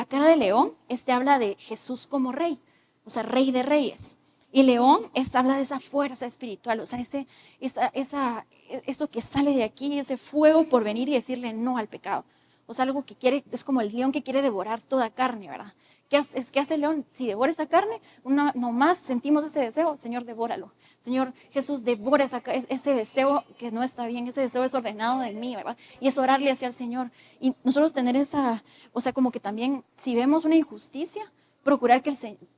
cara de león, habla de Jesús como rey, o sea, rey de reyes. Y león habla de esa fuerza espiritual, o sea, eso que sale de aquí, ese fuego por venir y decirle no al pecado. O sea, algo que quiere, es como el león que quiere devorar toda carne, ¿verdad? ¿Qué hace el león? Si devora esa carne, nomás sentimos ese deseo, Señor, devóralo. Señor Jesús, devora ese deseo que no está bien, ese deseo desordenado de mí, ¿verdad? Y es orarle hacia el Señor. Y nosotros tener o sea, como que también, si vemos una injusticia, procurar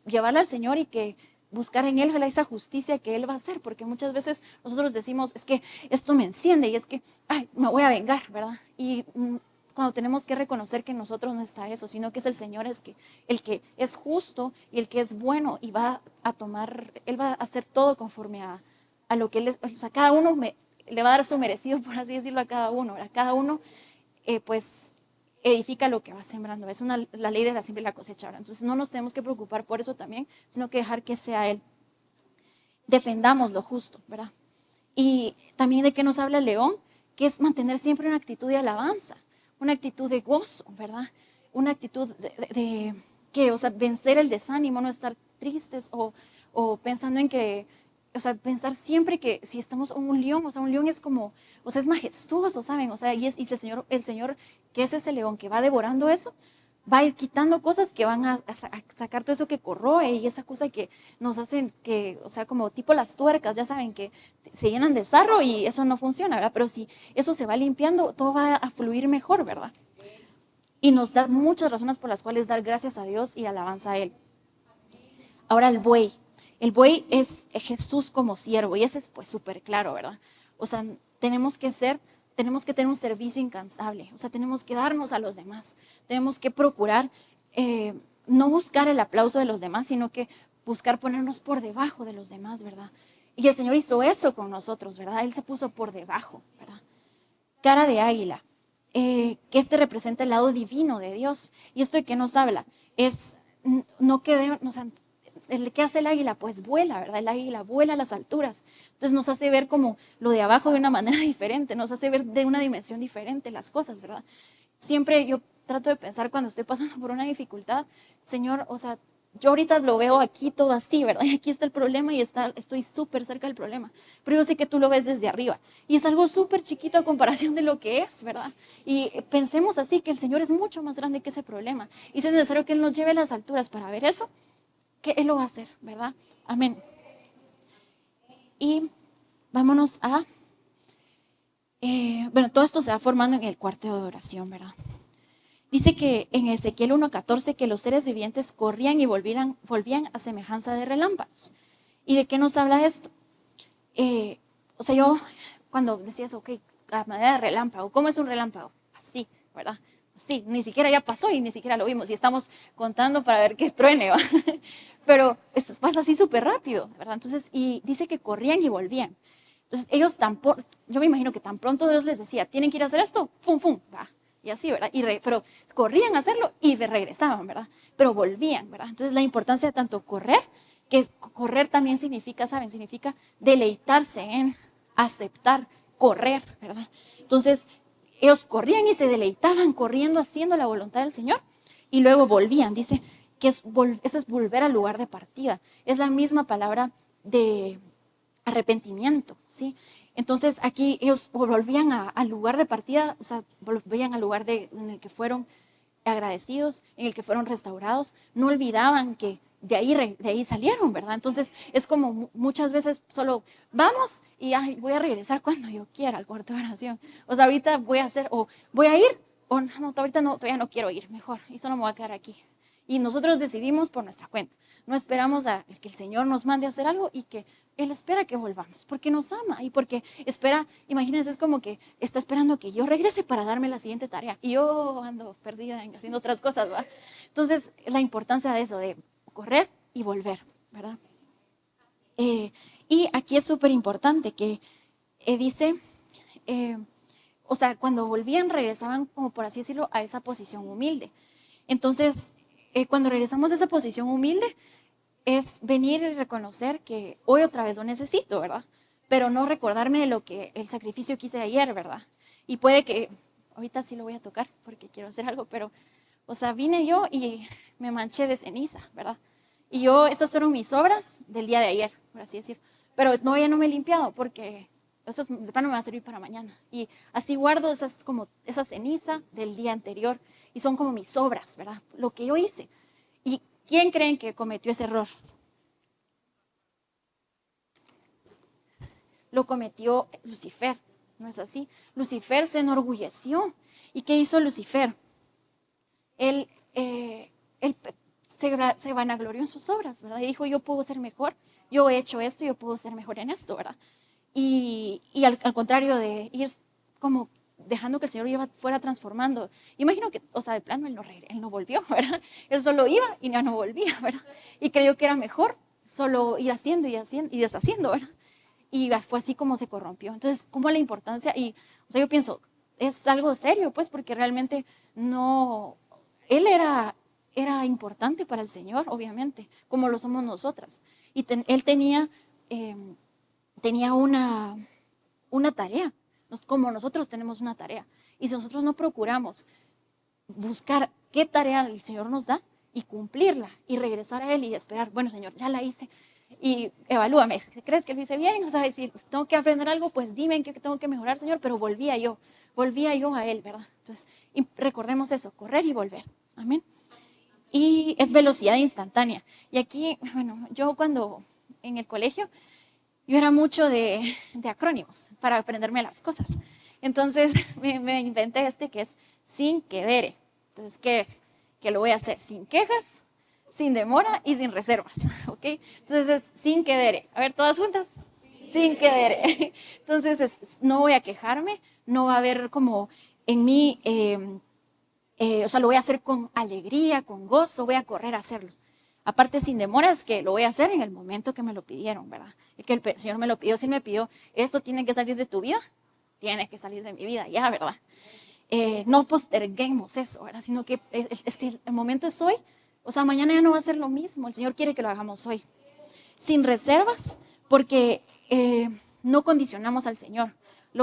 llevarla al Señor y que buscar en Él esa justicia que Él va a hacer, porque muchas veces nosotros decimos, es que esto me enciende y es que, ay, me voy a vengar, ¿verdad? Y cuando tenemos que reconocer que en nosotros no está eso, sino que es el Señor el que es justo y el que es bueno y va a tomar, Él va a hacer todo conforme a lo que Él es, o sea, cada uno le va a dar su merecido, por así decirlo, a cada uno, ¿verdad? Cada uno, pues, edifica lo que va sembrando. Es la ley de la siembra y la cosecha, ¿verdad? Entonces no nos tenemos que preocupar por eso también, sino que dejar que sea Él. Defendamos lo justo, ¿verdad? Y también de qué nos habla el león, que es mantener siempre una actitud de alabanza, una actitud de gozo, ¿verdad? Una actitud o sea, vencer el desánimo, no estar tristes o pensando en que, o sea, pensar siempre que si estamos en un león, o sea, un león es como, o sea, es majestuoso, ¿saben? O sea, y el Señor, que es ese león que va devorando eso, va a ir quitando cosas que van a sacar todo eso que corroe y esa cosa que nos hacen que, o sea, como tipo las tuercas, ya saben, que se llenan de sarro y eso no funciona, ¿verdad? Pero si eso se va limpiando, todo va a fluir mejor, ¿verdad? Y nos da muchas razones por las cuales dar gracias a Dios y alabanza a Él. Ahora el buey. El buey es Jesús como siervo y ese es pues súper claro, ¿verdad? O sea, tenemos que tener un servicio incansable, o sea, tenemos que darnos a los demás, tenemos que procurar no buscar el aplauso de los demás, sino que buscar ponernos por debajo de los demás, ¿verdad? Y el Señor hizo eso con nosotros, ¿verdad? Él se puso por debajo, ¿verdad? Cara de águila, que representa el lado divino de Dios. ¿Y esto de qué nos habla? Es no que o sea, ¿qué hace el águila? Pues vuela, ¿verdad? El águila vuela a las alturas. Entonces nos hace ver como lo de abajo de una manera diferente, nos hace ver de una dimensión diferente las cosas, ¿verdad? Siempre yo trato de pensar cuando estoy pasando por una dificultad, Señor, o sea, yo ahorita lo veo aquí todo así, ¿verdad? Y aquí está el problema y estoy súper cerca del problema. Pero yo sé que tú lo ves desde arriba. Y es algo súper chiquito a comparación de lo que es, ¿verdad? Y pensemos así, que el Señor es mucho más grande que ese problema. Y si es necesario que Él nos lleve a las alturas para ver eso, que Él lo va a hacer, ¿verdad? Amén. Y vámonos a... bueno, todo esto se va formando en el cuarto de oración, ¿verdad? Dice que en Ezequiel 1:14 que los seres vivientes corrían y volvían a semejanza de relámpagos. ¿Y de qué nos habla esto? O sea, yo cuando decías, ok, a manera de relámpago, ¿cómo es un relámpago? Así, ¿verdad? Así, ni siquiera ya pasó y ni siquiera lo vimos y estamos contando para ver qué truene, ¿va? Pero eso pasa así súper rápido, ¿verdad? Entonces, y dice que corrían y volvían. Entonces, ellos yo me imagino que tan pronto Dios les decía, tienen que ir a hacer esto, ¡fum, fum! Va. Y así, ¿verdad? Pero corrían a hacerlo y regresaban, ¿verdad? Pero volvían, ¿verdad? Entonces, la importancia de tanto correr, que correr también significa, ¿saben? Significa deleitarse en aceptar, correr, ¿verdad? Entonces, ellos corrían y se deleitaban corriendo, haciendo la voluntad del Señor y luego volvían. Dice que eso es volver al lugar de partida. Es la misma palabra de arrepentimiento, ¿sí? Entonces aquí ellos volvían al lugar de partida, o sea, volvían al lugar en el que fueron agradecidos, en el que fueron restaurados, no olvidaban que de ahí salieron, ¿verdad? Entonces es como muchas veces solo vamos y voy a regresar cuando yo quiera al cuarto de oración. O sea, ahorita voy a hacer, o voy a ir, o no, ahorita no, todavía no quiero ir, mejor, y solo me voy a quedar aquí. Y nosotros decidimos por nuestra cuenta. No esperamos a que el Señor nos mande a hacer algo y que Él espera que volvamos, porque nos ama y porque espera, imagínense, es como que está esperando que yo regrese para darme la siguiente tarea. Y yo ando perdida haciendo otras cosas, ¿verdad? Entonces, la importancia de eso, de correr y volver, ¿verdad? Y aquí es súper importante que dice, o sea, cuando volvían regresaban, como por así decirlo, a esa posición humilde. Entonces, cuando regresamos a esa posición humilde, es venir y reconocer que hoy otra vez lo necesito, ¿verdad? Pero no recordarme de lo que el sacrificio que hice ayer, ¿verdad? Y puede que, ahorita sí lo voy a tocar porque quiero hacer algo, pero, o sea, vine yo y me manché de ceniza, ¿verdad? Y estas fueron mis obras del día de ayer, por así decir. Pero no, ya no me he limpiado porque eso de plano me va a servir para mañana. Y así guardo esa ceniza del día anterior y son como mis obras, ¿verdad? Lo que yo hice. ¿Y quién creen que cometió ese error? Lo cometió Lucifer, ¿no es así? Lucifer se enorgulleció. ¿Y qué hizo Lucifer? Él se vanaglorió en sus obras, ¿verdad? Y dijo, yo puedo ser mejor, yo he hecho esto, yo puedo ser mejor en esto, ¿verdad? Y al contrario de ir como dejando que el Señor fuera transformando. Imagino que, o sea, de plano él no volvió, ¿verdad? Él solo iba y ya no volvía, ¿verdad? Y creyó que era mejor solo ir haciendo y deshaciendo, ¿verdad? Y fue así como se corrompió. Entonces, ¿cómo la importancia? Y, o sea, yo pienso, es algo serio, pues, porque realmente no, él era importante para el Señor, obviamente, como lo somos nosotras. Y él tenía una tarea, como nosotros tenemos una tarea. Y si nosotros no procuramos buscar qué tarea el Señor nos da y cumplirla y regresar a Él y esperar, bueno, Señor, ya la hice y evalúame, ¿crees que lo hice bien? O sea, decir, tengo que aprender algo, pues dime en qué tengo que mejorar, Señor, pero volvía yo a Él, ¿verdad? Entonces, recordemos eso, correr y volver, amén. Y es velocidad instantánea. Y aquí, bueno, yo cuando en el colegio, yo era mucho de acrónimos para aprenderme las cosas. Entonces me inventé que es sin quedere. Entonces, ¿qué es? Que lo voy a hacer sin quejas, sin demora y sin reservas. ¿Ok? Entonces es sin quedere. A ver, todas juntas. Sin quedere. Entonces no voy a quejarme, no va a haber como en mí, o sea, lo voy a hacer con alegría, con gozo, voy a correr a hacerlo. Aparte, sin demoras, que lo voy a hacer en el momento que me lo pidieron, ¿verdad? Es que el Señor me lo pidió. Si me pidió, esto tiene que salir de tu vida, tiene que salir de mi vida, ya, ¿verdad? No posterguemos eso, ¿verdad? Sino que el momento es hoy. O sea, mañana ya no va a ser lo mismo. El Señor quiere que lo hagamos hoy. Sin reservas, porque no condicionamos al Señor.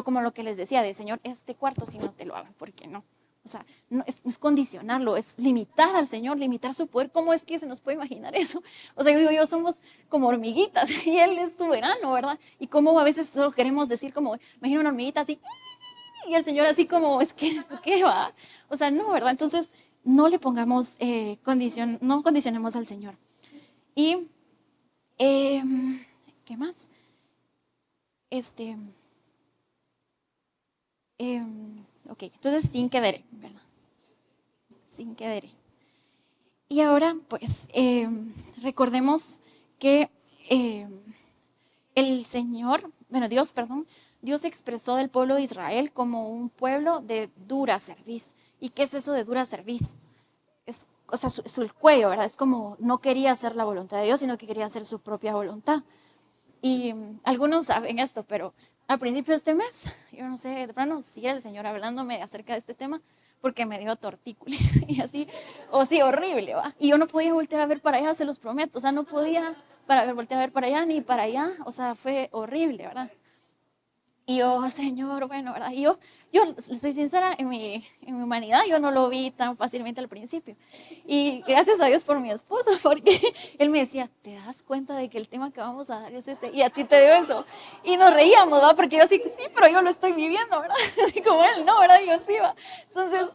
Como lo que les decía, de Señor, este cuarto si no te lo hagan, ¿por qué no? O sea, no, es condicionarlo, es limitar al Señor, limitar su poder. ¿Cómo es que se nos puede imaginar eso? O sea, yo digo, yo somos como hormiguitas y Él es soberano, ¿verdad? Y cómo a veces solo queremos decir como, imagina una hormiguita así, y el Señor así como, es que, ¿qué va? O sea, no, ¿verdad? Entonces, no le pongamos condición, no condicionemos al Señor. Y, ¿qué más? Ok, entonces sin quedar, ¿verdad? Sin quedar. Y ahora, pues, recordemos que el Señor, bueno, Dios, perdón, Dios expresó del pueblo de Israel como un pueblo de dura cerviz. ¿Y qué es eso de dura cerviz? O sea, el cuello, ¿verdad? Es como no quería hacer la voluntad de Dios, sino que quería hacer su propia voluntad. Y algunos saben esto, pero al principio de este mes, yo no sé, de plano, sigue el Señor hablándome acerca de este tema, porque me dio tortícolis y así, o sí, horrible, ¿va? Y yo no podía voltear a ver para allá, se los prometo, o sea, no podía voltear a ver para allá ni para allá, o sea, fue horrible, ¿verdad? Y yo, Señor, bueno, ¿verdad? Y yo soy sincera, en mi humanidad yo no lo vi tan fácilmente al principio. Y gracias a Dios por mi esposo, porque él me decía, ¿te das cuenta de que el tema que vamos a dar es ese? Y a ti te dio eso. Y nos reíamos, ¿verdad? Porque yo así, sí, pero yo lo estoy viviendo, ¿verdad? Así como él, ¿no? ¿Verdad? Y yo sí, va. Entonces,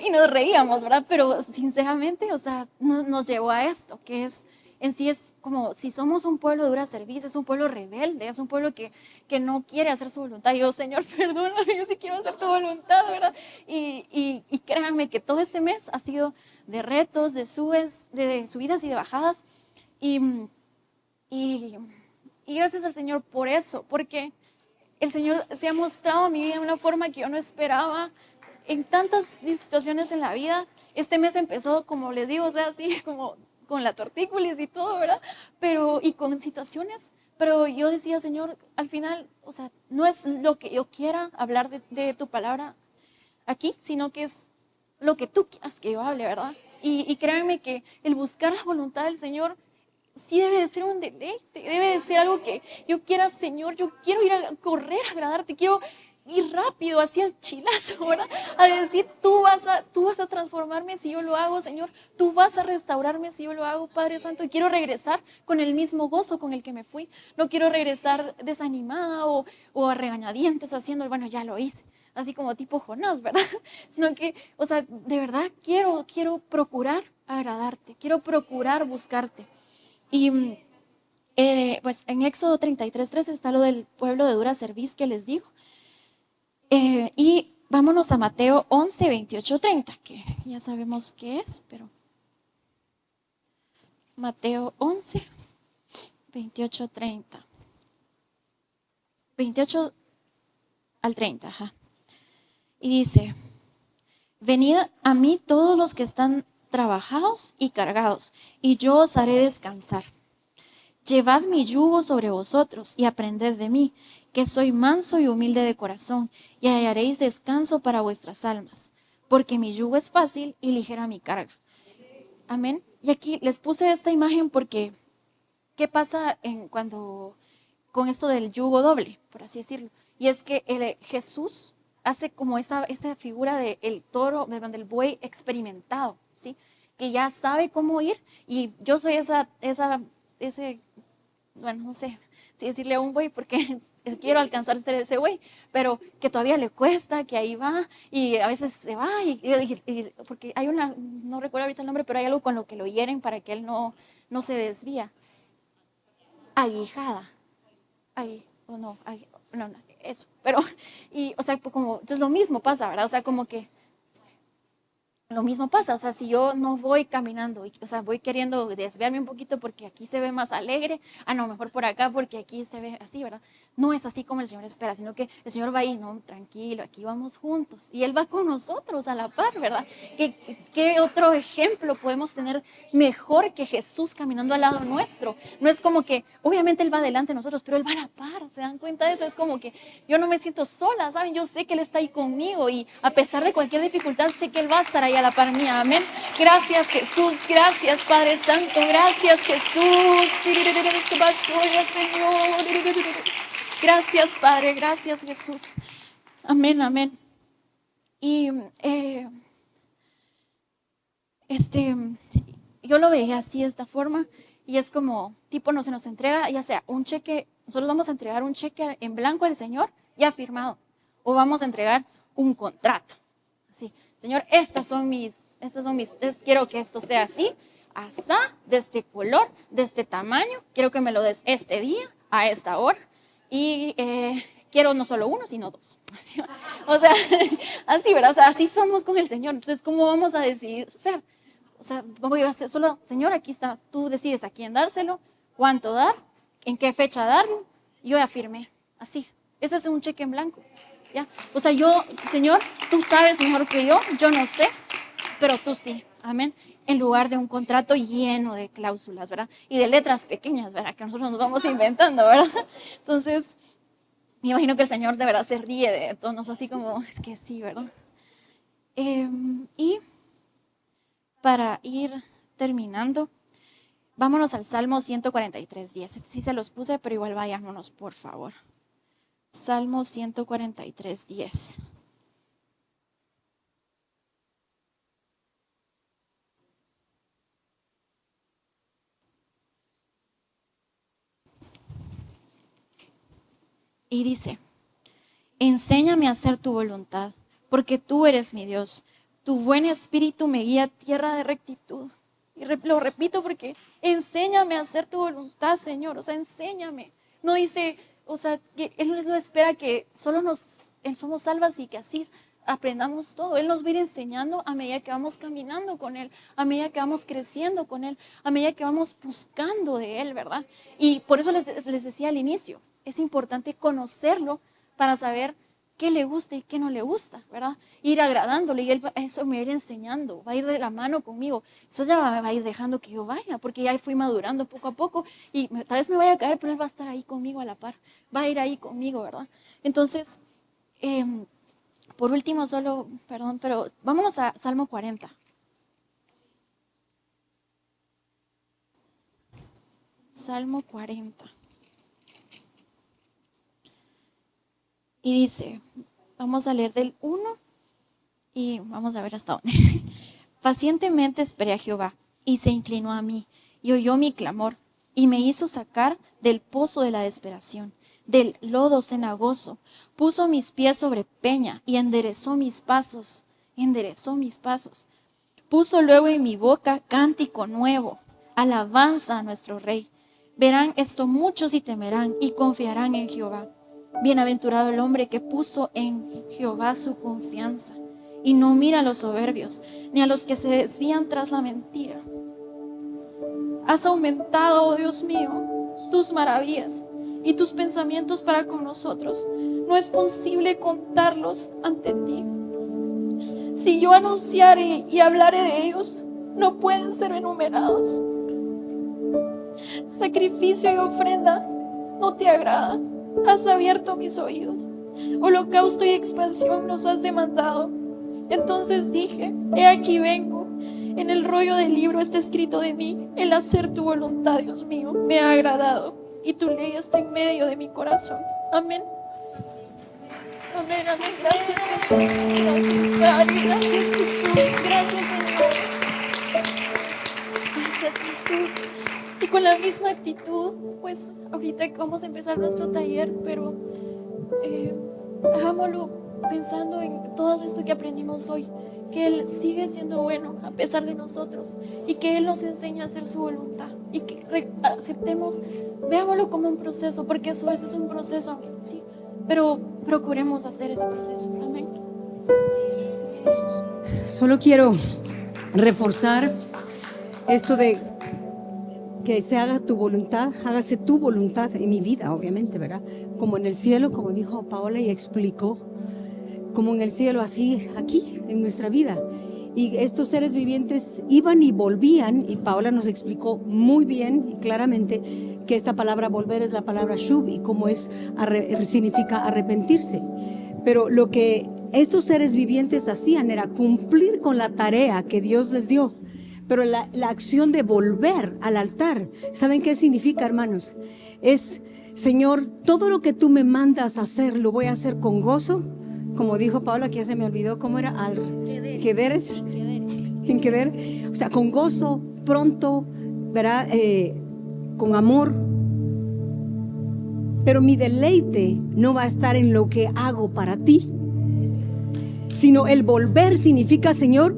y nos reíamos, ¿verdad? Pero sinceramente, o sea, nos llevó a esto, que es en sí es como, si somos un pueblo de dura cerviz, es un pueblo rebelde, es un pueblo que no quiere hacer su voluntad. Y yo, Señor, perdóname, yo sí quiero hacer tu voluntad, ¿verdad? Y créanme que todo este mes ha sido de retos, de subidas y de bajadas. Y, y, y gracias al Señor por eso, porque el Señor se ha mostrado a mi vida de una forma que yo no esperaba en tantas situaciones en la vida. Este mes empezó, como les digo, o sea, así como con la tortícolis y todo, ¿verdad? Y con situaciones, pero yo decía, Señor, al final, o sea, no es lo que yo quiera hablar de tu palabra aquí, sino que es lo que tú quieras que yo hable, ¿verdad? Y créanme que el buscar la voluntad del Señor sí debe de ser un deleite, debe de ser algo que yo quiera, Señor, yo quiero ir a correr, a agradarte, quiero ir rápido hacia el chilazo, ¿verdad? A decir, tú vas a transformarme si yo lo hago, Señor, tú vas a restaurarme si yo lo hago, Padre Santo, y quiero regresar con el mismo gozo con el que me fui, no quiero regresar desanimada o a regañadientes haciendo, bueno, ya lo hice, así como tipo Jonás, ¿verdad? Sino que, o sea, de verdad quiero procurar agradarte, quiero procurar buscarte. Y pues en Éxodo 33:3 está lo del pueblo de dura cerviz que les digo. Y vámonos a Mateo 11:28-30, que ya sabemos qué es, pero Mateo 11:28-30. 28 al 30, ajá. Y dice, venid a mí todos los que están trabajados y cargados, y yo os haré descansar. Llevad mi yugo sobre vosotros y aprended de mí, que soy manso y humilde de corazón, y hallaréis descanso para vuestras almas, porque mi yugo es fácil y ligera mi carga. Amén. Y aquí les puse esta imagen porque, ¿qué pasa con esto del yugo doble, por así decirlo? Y es que Jesús hace como esa figura del toro, del buey experimentado, ¿sí? Que ya sabe cómo ir, y yo soy ese, bueno, no sé si decirle a un buey porque quiero alcanzar ser ese buey, pero que todavía le cuesta, que ahí va y a veces se va porque hay no recuerdo ahorita el nombre, pero hay algo con lo que lo hieren para que él no se desvía. Aguijada. No, eso, pero, o sea, como, entonces lo mismo pasa, ¿verdad? O sea, como que lo mismo pasa, o sea, si yo no voy caminando, o sea, voy queriendo desviarme un poquito porque aquí se ve más alegre, no, mejor por acá porque aquí se ve así, ¿verdad? No es así como el Señor espera, sino que el Señor va ahí, no, tranquilo, aquí vamos juntos, y Él va con nosotros a la par, ¿verdad? ¿Qué otro ejemplo podemos tener mejor que Jesús caminando al lado nuestro? No es como que, obviamente Él va delante de nosotros, pero Él va a la par, ¿se dan cuenta de eso? Es como que yo no me siento sola, ¿saben? Yo sé que Él está ahí conmigo, y a pesar de cualquier dificultad, sé que Él va a estar ahí a la par mía, amén. Gracias Jesús, gracias Padre Santo, gracias Jesús, gracias Padre, gracias Jesús, amén, amén. Y yo lo veía así de esta forma y es como, tipo, no se nos entrega, ya sea un cheque, nosotros vamos a entregar un cheque en blanco al Señor ya firmado, o vamos a entregar un contrato, así, Señor, quiero que esto sea así, asá, de este color, de este tamaño, quiero que me lo des este día, a esta hora, y quiero no solo uno, sino dos. Así, o sea, así, ¿verdad? O sea, así somos con el Señor. Entonces, ¿cómo vamos a decidir ser? O sea, voy a hacer solo, Señor, aquí está, tú decides a quién dárselo, cuánto dar, en qué fecha darlo. Yo ya firmé, así. Ese es un cheque en blanco, ¿ya? O sea, Señor, tú sabes mejor que yo no sé, pero tú sí, amén. En lugar de un contrato lleno de cláusulas, ¿verdad? Y de letras pequeñas, ¿verdad? Que nosotros nos vamos inventando, ¿verdad? Entonces, me imagino que el Señor de verdad se ríe de tonos así como, es que sí, ¿verdad? Y para ir terminando, vámonos al Salmo 143:10. Sí se los puse, pero igual vayámonos, por favor. Salmo 143:10. Y dice, enséñame a hacer tu voluntad, porque tú eres mi Dios. Tu buen espíritu me guía a tierra de rectitud. Y lo repito porque enséñame a hacer tu voluntad, Señor. O sea, enséñame. No dice, o sea, que Él no espera que solo somos salvas y que así aprendamos todo. Él nos va a ir enseñando a medida que vamos caminando con Él, a medida que vamos creciendo con Él, a medida que vamos buscando de Él, ¿verdad? Y por eso les decía al inicio, es importante conocerlo para saber qué le gusta y qué no le gusta, ¿verdad? Ir agradándole y Él eso me va a ir enseñando, va a ir de la mano conmigo. Eso ya me va a ir dejando que yo vaya, porque ya fui madurando poco a poco y tal vez me vaya a caer, pero Él va a estar ahí conmigo a la par, va a ir ahí conmigo, ¿verdad? Entonces, por último, perdón, pero vámonos a Salmo 40. Salmo 40. Y dice, vamos a leer del 1 y vamos a ver hasta dónde. Pacientemente esperé a Jehová y se inclinó a mí y oyó mi clamor y me hizo sacar del pozo de la desesperación, del lodo cenagoso. Puso mis pies sobre peña y enderezó mis pasos. Puso luego en mi boca cántico nuevo, alabanza a nuestro Rey. Verán esto muchos y temerán y confiarán en Jehová. Bienaventurado el hombre que puso en Jehová su confianza y no mira a los soberbios, ni a los que se desvían tras la mentira. Has aumentado, oh Dios mío, tus maravillas y tus pensamientos para con nosotros. No es posible contarlos ante ti. Si yo anunciare y hablare de ellos, no pueden ser enumerados. Sacrificio y ofrenda no te agrada. Has abierto mis oídos. Holocausto y expansión nos has demandado. Entonces dije, he aquí vengo. En el rollo del libro está escrito de mí, el hacer tu voluntad, Dios mío, me ha agradado. Y tu ley está en medio de mi corazón. Amén. Amén, amén. Gracias, Jesús. Gracias, Padre. Gracias, Jesús. Gracias, Señor. Gracias, Jesús. Y con la misma actitud, pues ahorita vamos a empezar nuestro taller, pero hagámoslo pensando en todo esto que aprendimos hoy, que Él sigue siendo bueno a pesar de nosotros y que Él nos enseña a hacer su voluntad y que aceptemos, veámoslo como un proceso, porque eso es un proceso, ¿sí? Pero procuremos hacer ese proceso. Amén. Gracias, Jesús. Solo quiero reforzar esto de que se haga tu voluntad, hágase tu voluntad en mi vida, obviamente, ¿verdad? Como en el cielo, como dijo Paola y explicó, como en el cielo, así aquí, en nuestra vida. Y estos seres vivientes iban y volvían, y Paola nos explicó muy bien y claramente que esta palabra volver es la palabra shub, y como significa arrepentirse. Pero lo que estos seres vivientes hacían era cumplir con la tarea que Dios les dio. Pero la acción de volver al altar, ¿saben qué significa, hermanos? Es, Señor, todo lo que tú me mandas a hacer, lo voy a hacer con gozo. Como dijo Paula, que ya se me olvidó cómo era, en querer, o sea, con gozo, pronto, ¿verdad? Con amor. Pero mi deleite no va a estar en lo que hago para ti, sino el volver significa, Señor,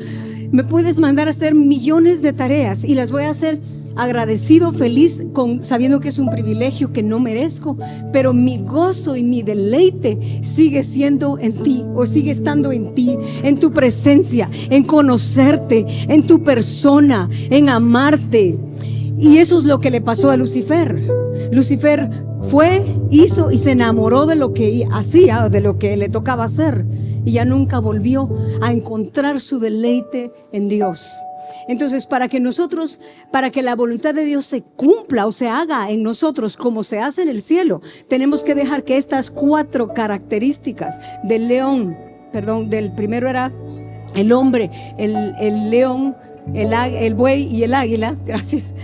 me puedes mandar a hacer millones de tareas y las voy a hacer agradecido, feliz, sabiendo que es un privilegio que no merezco, pero mi gozo y mi deleite sigue siendo en ti, o sigue estando en ti, en tu presencia, en conocerte, en tu persona, en amarte. Y eso es lo que le pasó a Lucifer. Lucifer fue, hizo y se enamoró de lo que hacía, de lo que le tocaba hacer, y ya nunca volvió a encontrar su deleite en Dios. Entonces, para que la voluntad de Dios se cumpla o se haga en nosotros como se hace en el cielo, tenemos que dejar que estas 4 características del león, del primero era el hombre, el león, el buey y el águila, gracias,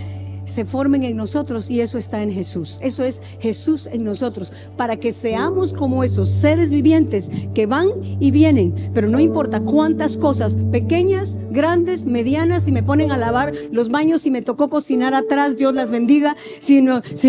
se formen en nosotros, y eso está en Jesús. Eso es Jesús en nosotros, para que seamos como esos seres vivientes que van y vienen, pero no importa cuántas cosas, pequeñas, grandes, medianas, si me ponen a lavar los baños, si me tocó cocinar atrás, Dios las bendiga, si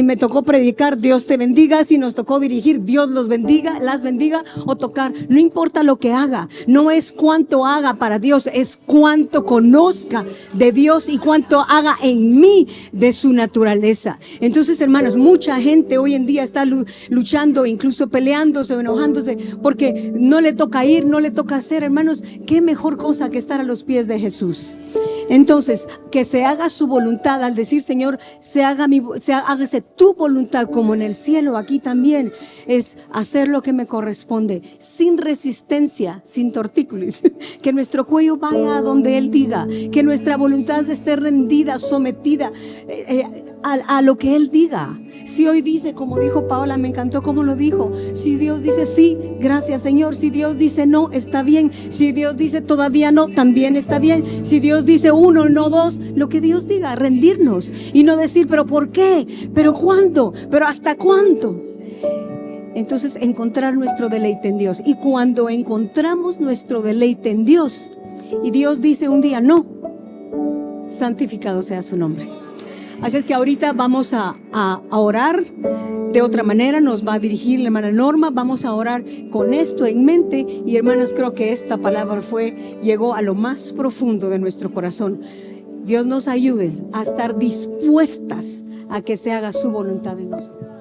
me tocó predicar, Dios te bendiga, si nos tocó dirigir, Dios los bendiga, las bendiga, o tocar, no importa lo que haga, no es cuánto haga para Dios, es cuánto conozca de Dios y cuánto haga en mí de su naturaleza. Entonces, hermanos, mucha gente hoy en día está luchando, incluso peleándose, enojándose, porque no le toca ir, no le toca hacer. Hermanos, qué mejor cosa que estar a los pies de Jesús. Entonces, que se haga su voluntad, al decir, Señor, hágase tu voluntad como en el cielo, aquí también, es hacer lo que me corresponde, sin resistencia, sin tortícolis, que nuestro cuello vaya a donde Él diga, que nuestra voluntad esté rendida, sometida a lo que Él diga. Si hoy dice, como dijo Paola, me encantó cómo lo dijo, si Dios dice sí, gracias Señor, si Dios dice no, está bien, si Dios dice todavía no, también está bien, si Dios dice 1, no 2, lo que Dios diga, rendirnos y no decir, pero ¿por qué? ¿Pero cuándo? ¿Pero hasta cuándo? Entonces, encontrar nuestro deleite en Dios. Y cuando encontramos nuestro deleite en Dios y Dios dice un día no, santificado sea su nombre. Así es que ahorita vamos a orar de otra manera, nos va a dirigir la hermana Norma, vamos a orar con esto en mente. Y hermanas, creo que esta palabra llegó a lo más profundo de nuestro corazón. Dios nos ayude a estar dispuestas a que se haga su voluntad en nosotros.